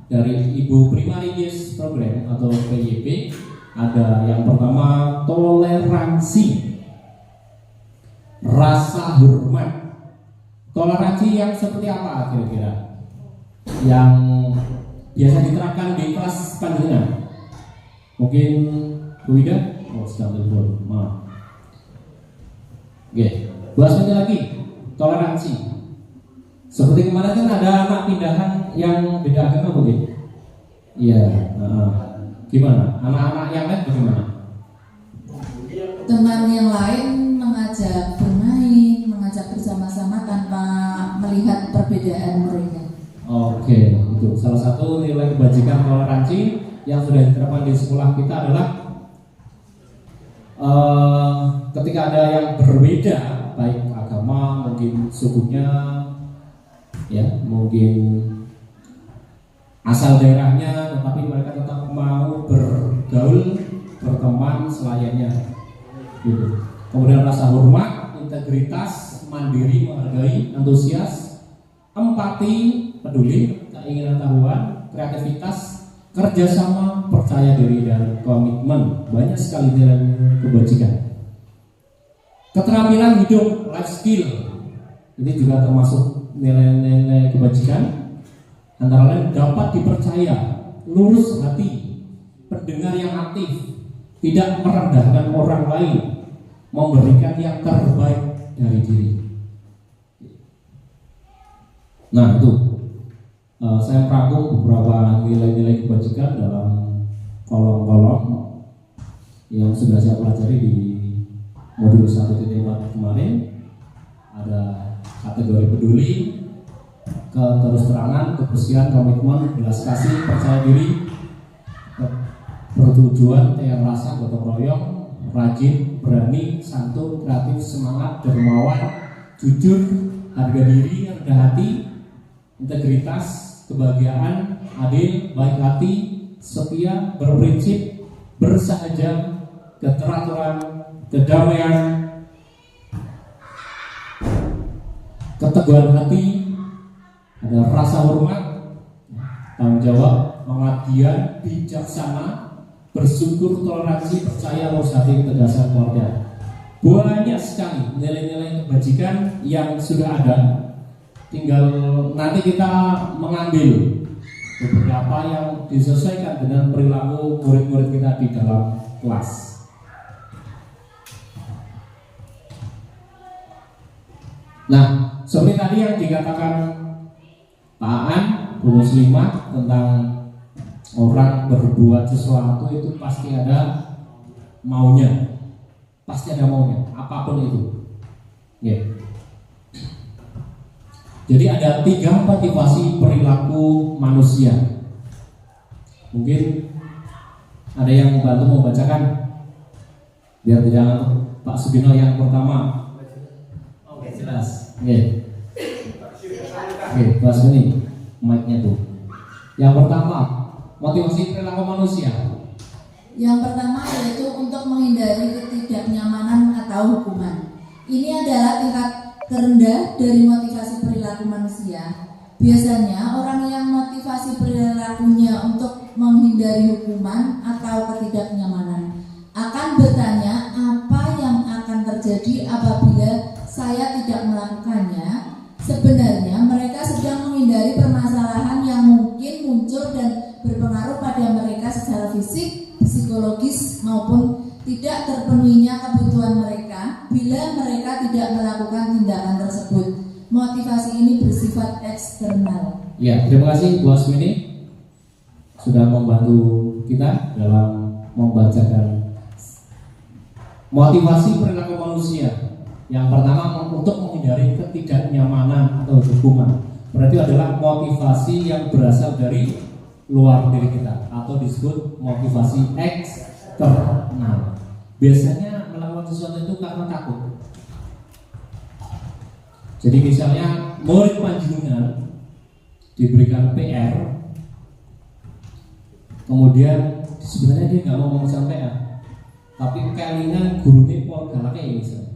dari Ibu Primary Years Program atau PYP Ada yang pertama toleransi, rasa hormat. Toleransi yang seperti apa kira-kira? Yang biasa diterapkan di kelas panjenengan? Mungkin Bu Ida? Oh, sedang telepon. Maaf. Oke, bahas lagi toleransi. Seperti kemarin kan ada anak pindahan yang beda agama mungkin. Iya. Gimana? Anak-anak yang lain bagaimana? Teman yang lain mengajak bermain, mengajak bersama-sama tanpa melihat perbedaan mereka. Oke, itu salah satu nilai kebajikan toleransi yang sudah diterapkan di sekolah kita adalah ketika ada yang berbeda, baik agama, mungkin sukunya, ya, mungkin asal daerahnya, tetapi mereka tetap mau bergaul, berteman selayaknya, gitu. Kemudian rasa hormat, integritas, mandiri, menghargai, antusias, empati, peduli, keinginan tahuan, kreativitas, kerjasama, percaya diri, dan komitmen. Banyak sekali nilai kebajikan. Keterampilan hidup, life skill, ini juga termasuk nilai-nilai kebajikan. Antara lain dapat dipercaya, lurus hati, pendengar yang aktif, tidak merendahkan orang lain, memberikan yang terbaik dari diri. Nah, itu saya merangkum beberapa nilai-nilai kebajikan dalam kolom-kolom yang sudah saya pelajari di modul 1.4 kemarin. Ada kategori peduli, keterus-terangan, kebersihan, komitmen, belas kasih, percaya diri, bertujuan, yang rasa, gotong royong, rajin, berani, santun, kreatif, semangat, dermawan, jujur, harga diri, rendah hati, integritas, kebahagiaan, adil, baik hati, setia, berprinsip, bersahaja, keteraturan, kedamaian, keteguhan hati, ada rasa hormat, tanggung jawab, pengabdian, bijaksana, bersyukur, toleransi, percaya, lurus hati, ketegasan, keluarga. Banyak sekali nilai-nilai kebajikan yang sudah ada. Tinggal nanti kita mengambil beberapa yang disesuaikan dengan perilaku murid-murid kita di dalam kelas. Nah, seperti tadi yang dikatakan Pak An, Bu Muslimah, tentang orang berbuat sesuatu itu pasti ada maunya, apapun itu. Yeah. Jadi ada 3 motivasi perilaku manusia. Mungkin ada yang bantu membacakan biar tidak Pak Sugino yang pertama. Oke, jelas. Oke, Pak Sugino, mic-nya tuh. Yang pertama, motivasi perilaku manusia. Yang pertama yaitu untuk menghindari ketidaknyamanan atau hukuman. Ini adalah tingkat terendah dari motivasi perilaku manusia. Biasanya orang yang motivasi perilakunya untuk menghindari hukuman atau ketidaknyamanan akan bertanya apa yang akan terjadi apabila saya tidak melakukannya. Sebenarnya mereka sedang menghindari permasalahan yang mungkin muncul dan berpengaruh pada mereka secara fisik, psikologis maupun tidak terpenuhinya kebutuhan mereka bila mereka tidak melakukan tindakan tersebut. Motivasi ini bersifat eksternal. Ya, terima kasih Bu Asmini sudah membantu kita dalam membacakan motivasi perilaku manusia. Yang pertama untuk menghindari ketidaknyamanan atau hukuman. Berarti adalah motivasi yang berasal dari luar diri kita atau disebut motivasi eksternal. Biasanya melakukan sesuatu itu karena takut. Jadi misalnya murid panjenengan diberikan PR, kemudian sebenarnya dia nggak mau mengerjakan PR, tapi kelingan gurunya pol galaknya misalnya.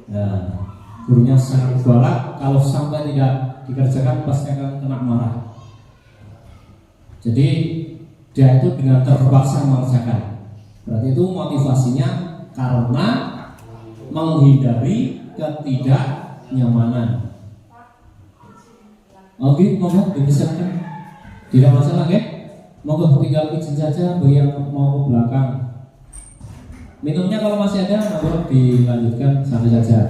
Nah, gurunya sangat galak, kalau sampai tidak dikerjakan pasti akan kena marah. Jadi dia itu dengan terpaksa mengerjakan. Berarti itu motivasinya karena menghindari ketidaknyamanan. Oke, monggo dipersilakan. Tidak masalah ya. Monggo tinggal izin saja bagi yang mau ke belakang. Minumnya kalau masih ada, monggo dilanjutkan sampai saja.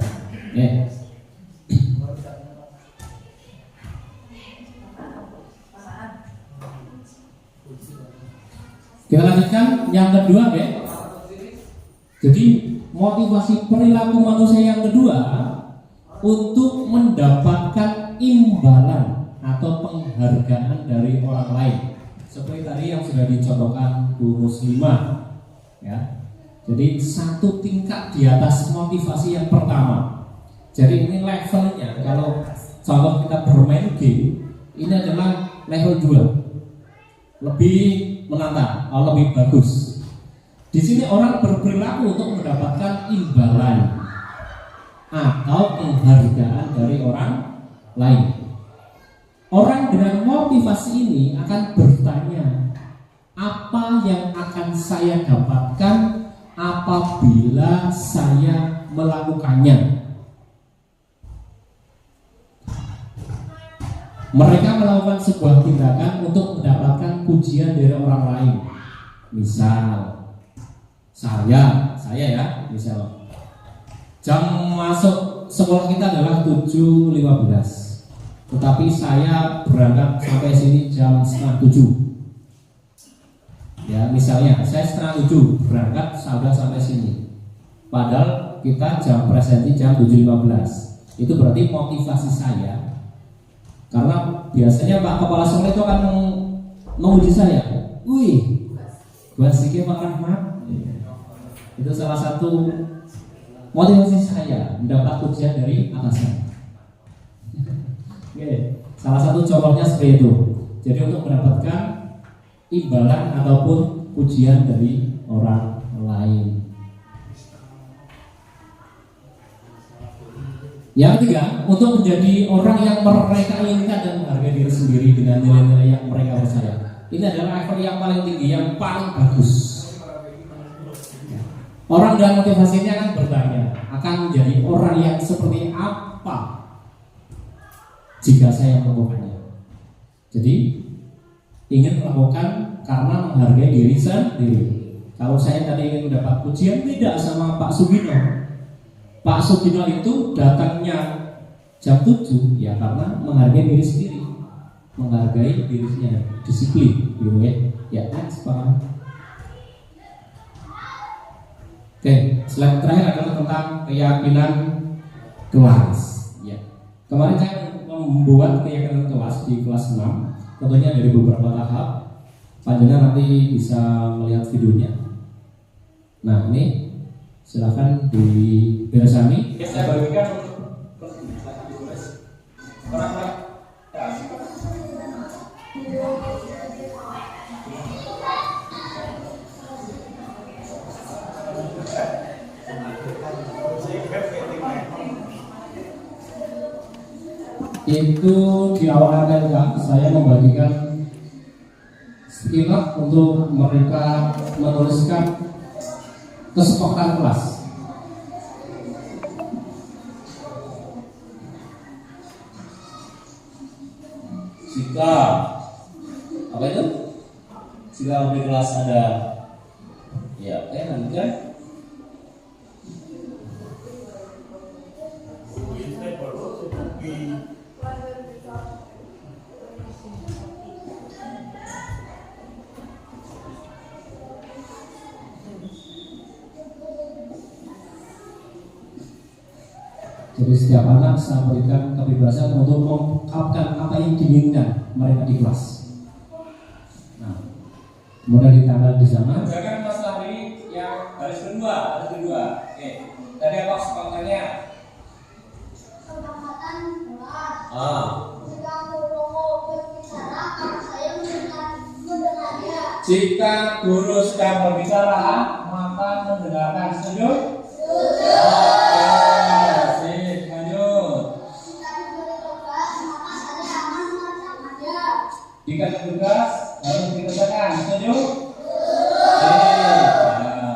Kita lanjutkan yang kedua ya. Jadi motivasi perilaku manusia yang kedua untuk mendapatkan imbalan atau penghargaan dari orang lain. Seperti tadi yang sudah dicontohkan Bu Muslimah ya. Jadi satu tingkat di atas motivasi yang pertama. Jadi ini levelnya, kalau contoh kita bermain game, ini adalah level 2. Lebih menantang, lebih bagus. Di sini orang berperilaku untuk mendapatkan imbalan atau penghargaan dari orang lain. Orang dengan motivasi ini akan bertanya, apa yang akan saya dapatkan apabila saya melakukannya? Mereka melakukan sebuah tindakan untuk mendapatkan pujian dari orang lain. Misal, saya ya, misal jam masuk sekolah kita adalah 7.15, tetapi saya berangkat sampai sini jam 6:30. Ya, misalnya saya 6:30 berangkat sampai sini. Padahal kita jam presenti jam 7.15. Itu berarti motivasi saya. Karena biasanya Pak Kepala Sekolah itu akan menguji saya. Wih, buat sikit Pak Rahmat. Itu salah satu motivasi saya mendapat pujian dari atasan. Oke, salah satu contohnya seperti itu. Jadi untuk mendapatkan imbalan ataupun pujian dari orang lain. Yang ketiga, untuk menjadi orang yang mereka inginkan dan menghargai diri sendiri dengan nilai-nilai yang mereka percaya. Ini adalah level yang paling tinggi, yang paling bagus. Orang dengan motivasinya akan bertanya, akan menjadi orang yang seperti apa jika saya melakukannya. Jadi ingin melakukan karena menghargai diri sendiri. Kalau saya tadi ingin mendapat pujian, tidak sama Pak Sugino. Pak Sugino itu datangnya jam 7 ya karena menghargai diri sendiri, menghargai dirinya, disiplin gitu ya. Ya, next Pak. Oke, slide terakhir adalah tentang keyakinan kelas. Ya. Kemarin saya membuat keyakinan kelas di kelas 6, tentunya dari beberapa tahap. Panjenengan nanti bisa melihat videonya. Nah, ini silakan diberesani. Saya bagikan itu di awal kan saya membagikan skill untuk mereka menuliskan kesepakatan kelas. Jika apa itu? Jika di kelas ada ya, nanti kan jadi setiap anak saya berikan kebebasan untuk mengungkapkan apa yang diinginkan mereka di kelas. Nah, kemudian ditambah di sana. Jangan Mas Lahri yang baris kedua. Oke. Tadi apa kesepakatannya? Kesepakatan kelas. Jika guru berbicara, maka saya mendengarnya. Jika guru sedang berbicara, maka mendengarkan. Setuju? Setuju. Sip, lanjut. Jika diberi tugas, maka saya akan mengerjakannya. Jika tugas harus dikerjakan. Setuju? Sip. Nah,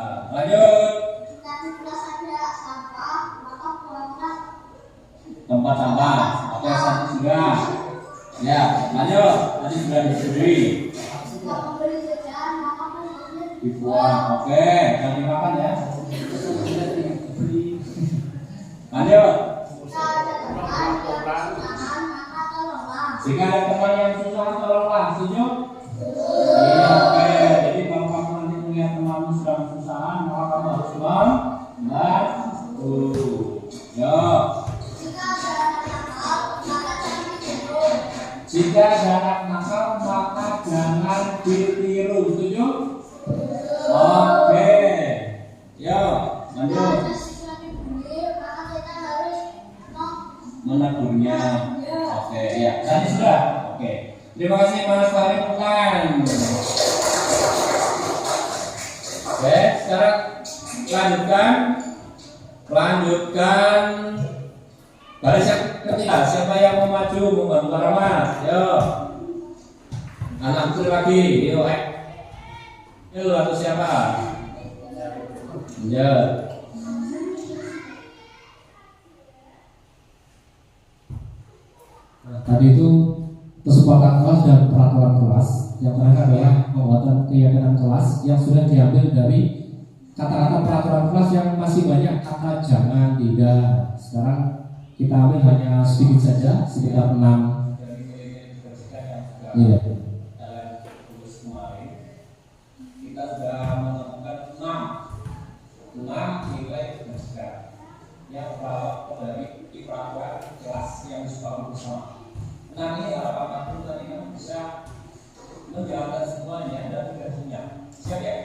lanjut. Tadi sudah diberi. Jika membeli jajan, maka bentuknya Dibuang. Oke, jangan dimakan ya. Lanjut. jika ada teman yang kesusahan, maka tolonglah. Jika ada teman yang susah, tolonglah. Setuju? Iya, oke. Jadi kalau kamu nanti melihat temanmu sedang kesusahan, maka kamu harus membantu. Yo. Jika ada anak nakal, maka jangan ditiru. Jika ada anak nakal, maka jangan ditiru. Setuju? Oke. Yo, Jika lanjut. ada siswa dibully, maka kita harus Menegurnya. Oke, ya. Tadi sudah. Oke. Terima kasih Mas Farid Bukan. Oke, sekarang lanjutkan baris yang ketiga. Siapa yang mau maju membantu Para Mas? Yo. Anak kecil lagi. Yo, Yo, atau siapa? Ya. Nah, tadi itu kesepakatan kelas dan peraturan kelas. Yang terakhir adalah pembuatan keyakinan kelas yang sudah diambil dari kata-kata peraturan kelas yang masih banyak kata jangan, tidak. Sekarang kita ambil hanya sedikit saja, sekitar 6. Iya. Dalam tulis kemarin kita sudah menemukan 6 nilai bersejarah yang berawal dari peraturan kelas yang disepakati bersama. Nah, ini harapan aku tadi kamu bisa menjalankan semuanya dan tidak punya. Siap ya?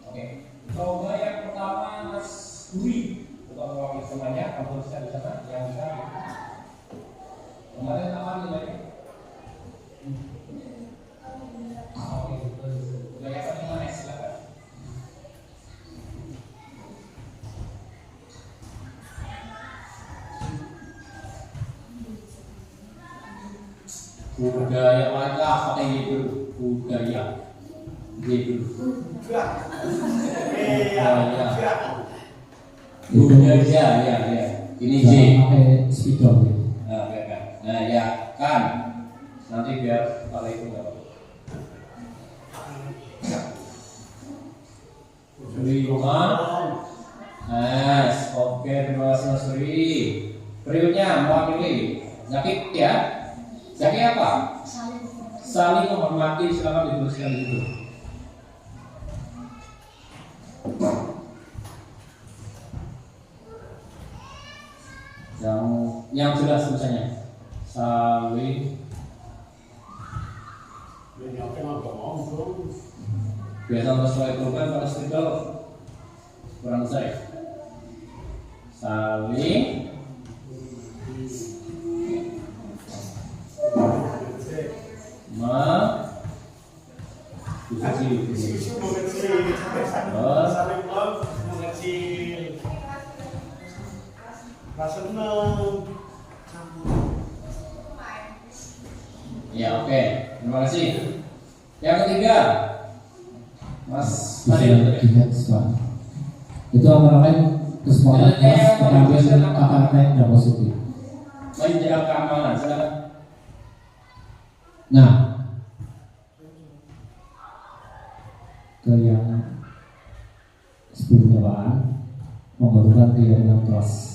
Oke. Coba yang pertama Mas Dwi, untuk mewakili semuanya, kamu bisa di sana, yang bisa. Kemarin apa nilainya? Oke, yayasan yang mana? Silakan. Budaya wajah pakai itu budaya gitu. Budaya ya. Ini J. Pakai spidol. Nah ya kan. Nanti biar kalau itu nggak apa. Lima. Oke, terima kasih Mas Suri. Berikutnya mewakili Zaki ya. Zaki apa? Saling menghormati, silakan dituliskan di situ. Yang jelas tulisannya. Saling. Biasa untuk soal itu kan pada spidol kurang saya. Saling ya, oke. Terima kasih. Yang ketiga, Mas Itu antara lain kesepakatan kelas mengambil kata-kata yang tidak positif. menjaga keamanan, silakan. Nah, ke yang sebelumnya Pak, membutuhkan keyakinan kelas.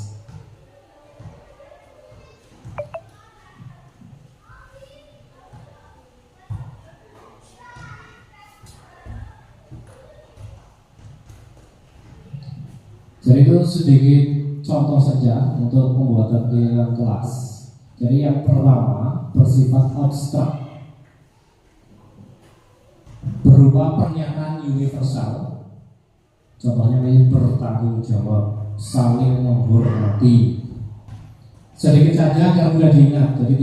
Jadi itu sedikit contoh saja untuk pembuatan keyakinan kelas. Jadi yang pertama bersifat abstrak, berupa pernyataan universal. Contohnya ini bertanggung jawab, saling menghormati. Sedikit saja yang mudah diingat, jadi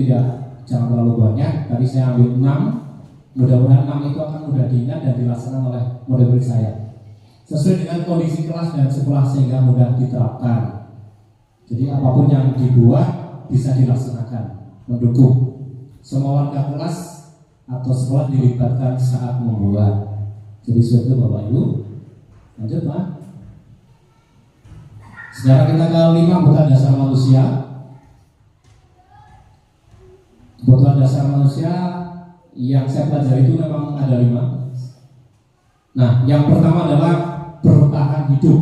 jangan terlalu banyak. Tadi saya ambil 6, mudah-mudahan 6 itu akan mudah diingat dan dilaksanakan oleh murid-murid saya sesuai dengan kondisi kelas dan sekolah sehingga mudah diterapkan. Jadi apapun yang dibuat bisa dilaksanakan, mendukung. Semua warga kelas atau sekolah dilibatkan saat membuat. Jadi suatu Bapak Ibu, lanjut Pak. Sekarang kita ke 5 bukan dasar manusia. Kebutuhan dasar manusia yang saya pelajari itu memang ada 5. Nah, yang pertama adalah bertahan hidup.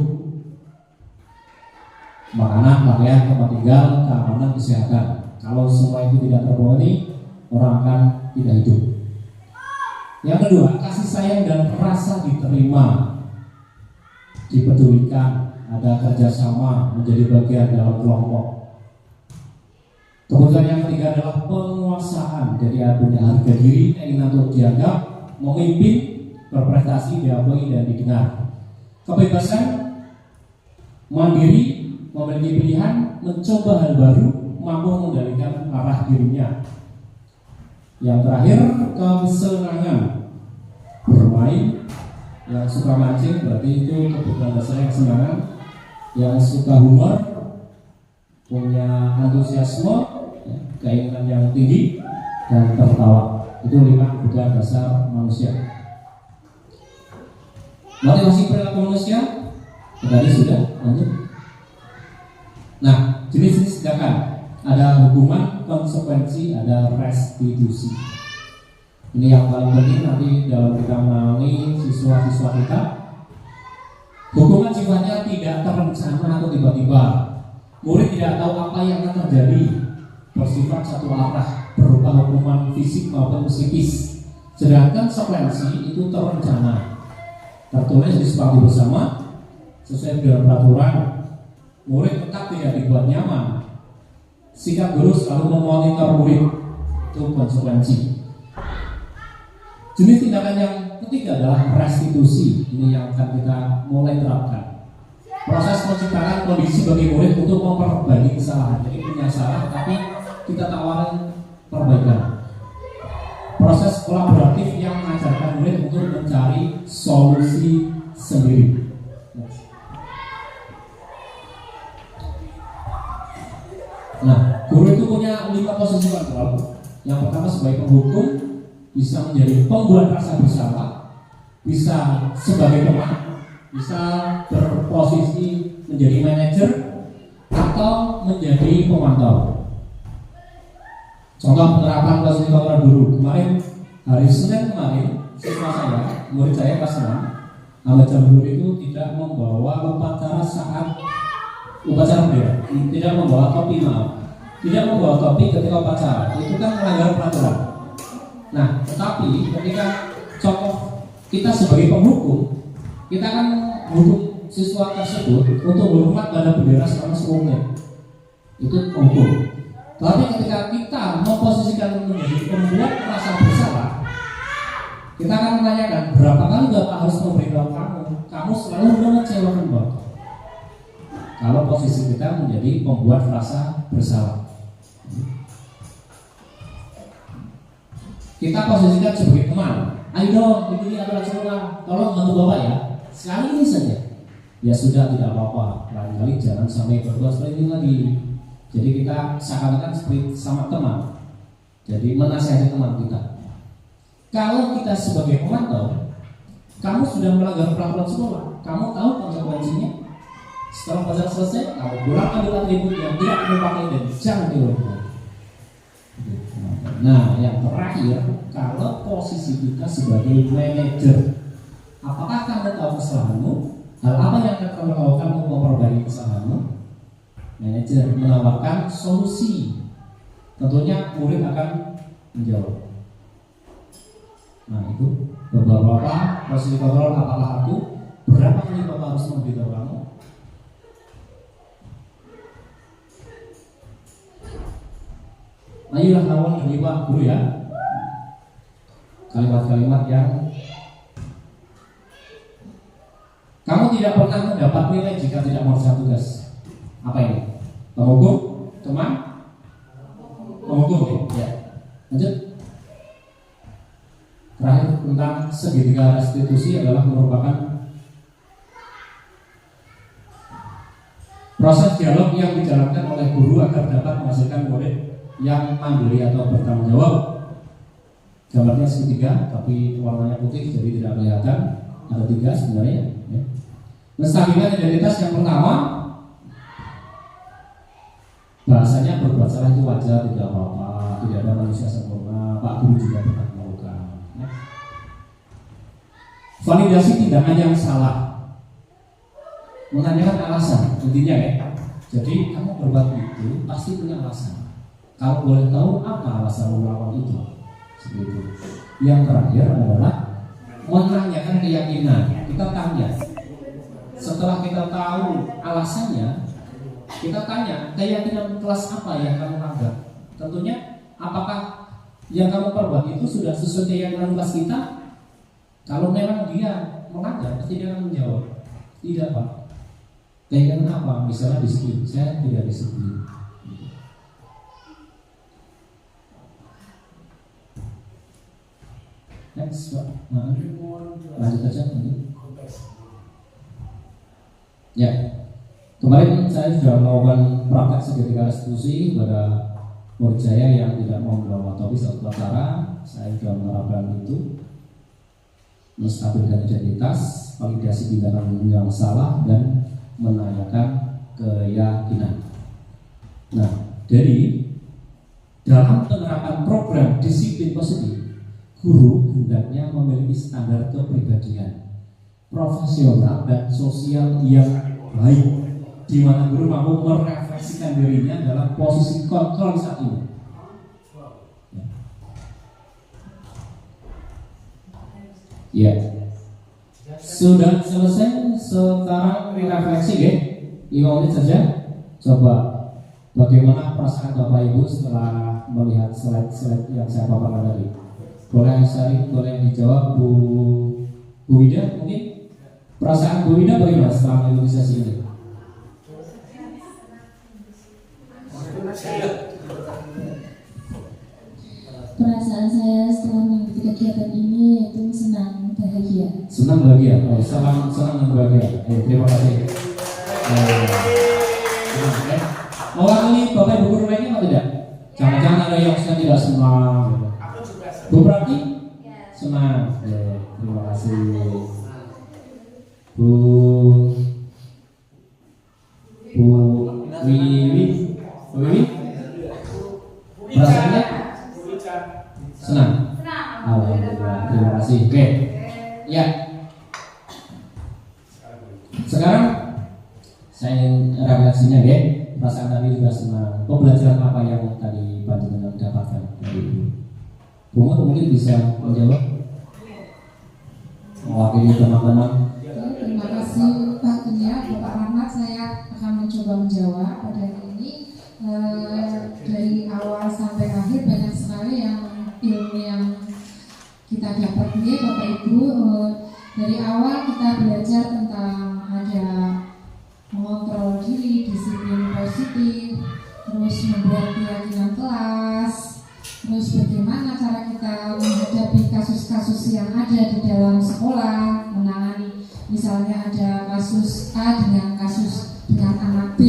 Makanan, pakaian, tempat tinggal, keamanan, kesehatan. Kalau semua itu tidak terpenuhi, orang akan tidak hidup. Yang kedua, kasih sayang dan rasa diterima, dipedulikan, ada kerjasama, menjadi bagian dalam kelompok. Kebutuhan yang ketiga adalah penguasaan, jadi punya harga diri, keinginan untuk dianggap, memimpin, berprestasi, diakui dan didengar. Kebebasan, mandiri, memiliki pilihan, mencoba hal baru, mampu mengendalikan arah dirinya. Yang terakhir, kesenangan, bermain. Yang suka mancing berarti itu kebutuhan dasarnya kesenangan. Yang suka humor, punya antusiasme, keinginan yang tinggi, dan tertawa. Itu 5 kebutuhan dasar manusia. Motivasi perilaku manusia tadi sudah lanjut. Nah, jenis-jenis tindakan ada hukuman, konsekuensi, ada restitusi. Ini yang paling penting nanti dalam kita menangani siswa-siswa kita. Hukuman sifatnya tidak terencana atau tiba-tiba. Murid tidak tahu apa yang akan terjadi, bersifat satu arah, berupa hukuman fisik maupun psikis. Sedangkan konsekuensi itu terencana, tertulis disepakati bersama sesuai dengan peraturan. Murid tetap tidak dibuat nyaman. Sikap guru selalu memonitor murid, itu konsekuensi. Jenis tindakan yang ketiga adalah restitusi. Ini yang akan kita mulai terapkan. Proses menciptakan kondisi bagi murid untuk memperbaiki kesalahan. Jadi punya salah, tapi kita tawarin perbaikan. Proses kolaboratif yang mengajarkan murid untuk mencari solusi sendiri. Nah, guru itu punya 5 posisi kontrol. Yang pertama sebagai penghukum, bisa menjadi pembuat rasa bersalah, bisa sebagai teman, bisa berposisi menjadi manajer, atau menjadi pemantau. Contoh penerapan posisi kontrol guru kemarin, hari Senin kemarin, siswa saya, murid saya kelas 6, Ahmad Jamhur itu tidak membawa upacara saat upacara bendera, tidak membawa topi, tidak membawa topi ketika upacara. Itu kan melanggar peraturan. Nah, tetapi ketika contoh kita sebagai penghukum, kita kan menghukum siswa tersebut untuk hormat pada bendera selama 10 menit. Itu penghukum. Tapi ketika kita memposisikan menjadi pembuat rasa bersalah, kita akan menanyakan berapa kali Bapak harus memberitahu kamu selalu mengecewakan Bapak. Kalau posisi kita menjadi pembuat rasa bersalah, kita posisikan sebagai teman. Ayo dong, ini adalah sekolah, tolong bantu Bapak ya. Sekali ini saja. Ya sudah, tidak apa-apa. Lain kali jangan sampai berdua seperti ini lagi. Jadi kita seakan-akan seperti sama teman. Jadi menasihati teman kita. Kalau kita sebagai pemantau, kamu sudah melanggar peraturan sekolah, kamu tahu konsekuensinya. Setelah pelajaran selesai, kamu pulang ambil atribut yang tidak memakai dan jangan dilakukan. Nah, yang terakhir, kalau posisi kita sebagai manajer, apakah kamu tahu kesalahanmu? Hal apa yang akan kamu lakukan untuk memperbaiki kesalahanmu? Manajer menawarkan solusi. Tentunya murid akan menjawab. Nah, itu beberapa posisi kontrol. Apakah aku? Berapa kali Bapak harus memberitahu kamu? Ayolah lawan dari Pak Guru ya. Kalimat-kalimat yang kamu tidak pernah mendapat nilai jika tidak mengerjakan tugas. Apa ini? Penghukum? Teman? Penghukum ya. Lanjut. Terakhir tentang segitiga restitusi adalah merupakan proses dialog yang dijalankan oleh guru agar dapat menghasilkan murid yang mandiri atau bertanggung jawab. Gambarnya segitiga, tapi warnanya putih jadi tidak kelihatan. Ada 3 sebenarnya. Ya. Menstabilkan identitas yang pertama, bahasanya berbuat salah itu wajar, tidak apa-apa. tidak ada manusia sempurna. Pak Guru juga pernah melakukan. Ya. Validasi tindakan yang salah, menanyakan alasan, intinya ya. Jadi kamu berbuat itu pasti punya alasan. Kalau boleh tahu apa alasan melakukan itu? Seperti itu. Yang terakhir adalah menanyakan keyakinan. Kita tanya. Setelah kita tahu alasannya, kita tanya keyakinan kelas apa yang kamu anggap. Tentunya apakah yang kamu perbuat itu sudah sesuai keyakinan kelas kita? Kalau memang dia melanggar, pasti dia akan menjawab, tidak Pak. Keyakinan apa? Misalnya disiplin, saya tidak disiplin. Next, Pak. Lanjut aja nanti. Ya, kemarin saya sudah melakukan praktek seketika restitusi pada murid saya yang tidak mau membawa topi saat upacara. Saya sudah menerapkan itu, menstabilkan identitas, validasi tindakan yang salah, dan menanyakan keyakinan. Nah, dari dalam penerapan program disiplin positif, guru hendaknya memiliki standar kepribadian profesional dan sosial yang baik, di mana guru mampu merefleksikan dirinya dalam posisi kontrol saat ini. Ya, sudah selesai. Sekarang refleksi ya, 5 menit saja. Coba bagaimana perasaan Bapak Ibu setelah melihat slide-slide yang saya paparkan tadi? Boleh Syarif, boleh dijawab Bu Wida mungkin? Perasaan Bu Wida bagaimana setelah mengikuti sesi ini? Perasaan saya setelah mengikuti kegiatan ini yaitu senang, bahagia. Senang, bahagia. Oh, senang dan bahagia. Terima kasih. Mewakili Bapak Ibu guru lainnya atau tidak? Jangan-jangan ada yang tidak senang. Bu berarti senang. Terima kasih. Bu Wiwi, perasaannya senang. Alhamdulillah. Terima kasih. Oke. Ya. Sekarang saya refleksinya ya. Perasaan tadi juga senang. Pembelajaran apa yang tadi panjenengan dapatkan dari Ibu? Bu mungkin bisa menjawab. Mewakili teman-teman. Terima kasih Pak Genia, Bapak Rahmat. Saya akan mencoba menjawab pada hari ini. Dari awal sampai akhir banyak sekali yang ilmu yang kita dapat nih Bapak Ibu. Dari awal kita belajar tentang ada mengontrol diri, disiplin positif, terus membuat keyakinan kelas, terus bagaimana cara kita menghadapi kasus-kasus yang ada di dalam sekolah, menangani misalnya ada kasus A dengan kasus dengan anak B,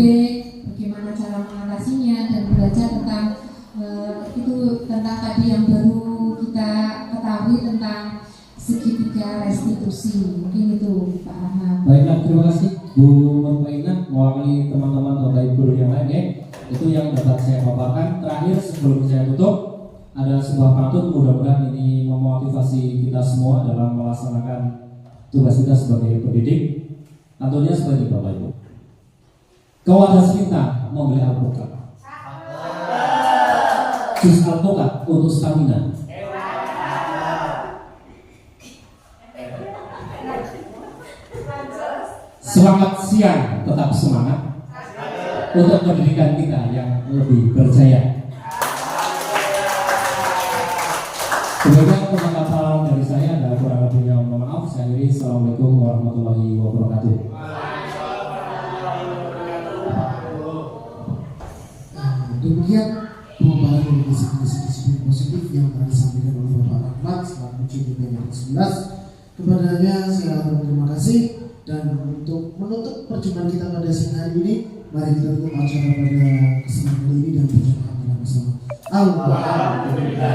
bagaimana cara mengatasinya, dan belajar tentang itu tentang tadi yang baru kita ketahui tentang segitiga restitusi. Mungkin itu Pak Rahmat. Baiklah, terima kasih Bu Mutmainah mewakili teman-teman Bapak Ibu yang lain ya. Itu yang dapat saya paparkan. Terakhir sebelum saya tutup, ada sebuah pantun, mudah-mudahan ini memotivasi kita semua dalam melaksanakan tugas kita sebagai pendidik. Pantunnya seperti Bapak Ibu. Kau ada cerita membeli alpukat, jus alpukat untuk stamina. Selamat siang, tetap semangat untuk pendidikan kita yang lebih berjaya. Demikian pendapat dari saya, ada kurang lebihnya mohon maaf. Saya akhiri. Assalamualaikum warahmatullahi wabarakatuh. Demikian pemaparan dari disiplin positif yang telah disampaikan oleh Bapak Rahmat selaku CPP yang ke-11. Kepadanya saya berterima kasih, dan untuk menutup perjumpaan kita pada siang hari ini, mari kita tutup acara pada kesempatan kali ini dan berjumpa bersama. Alhamdulillah.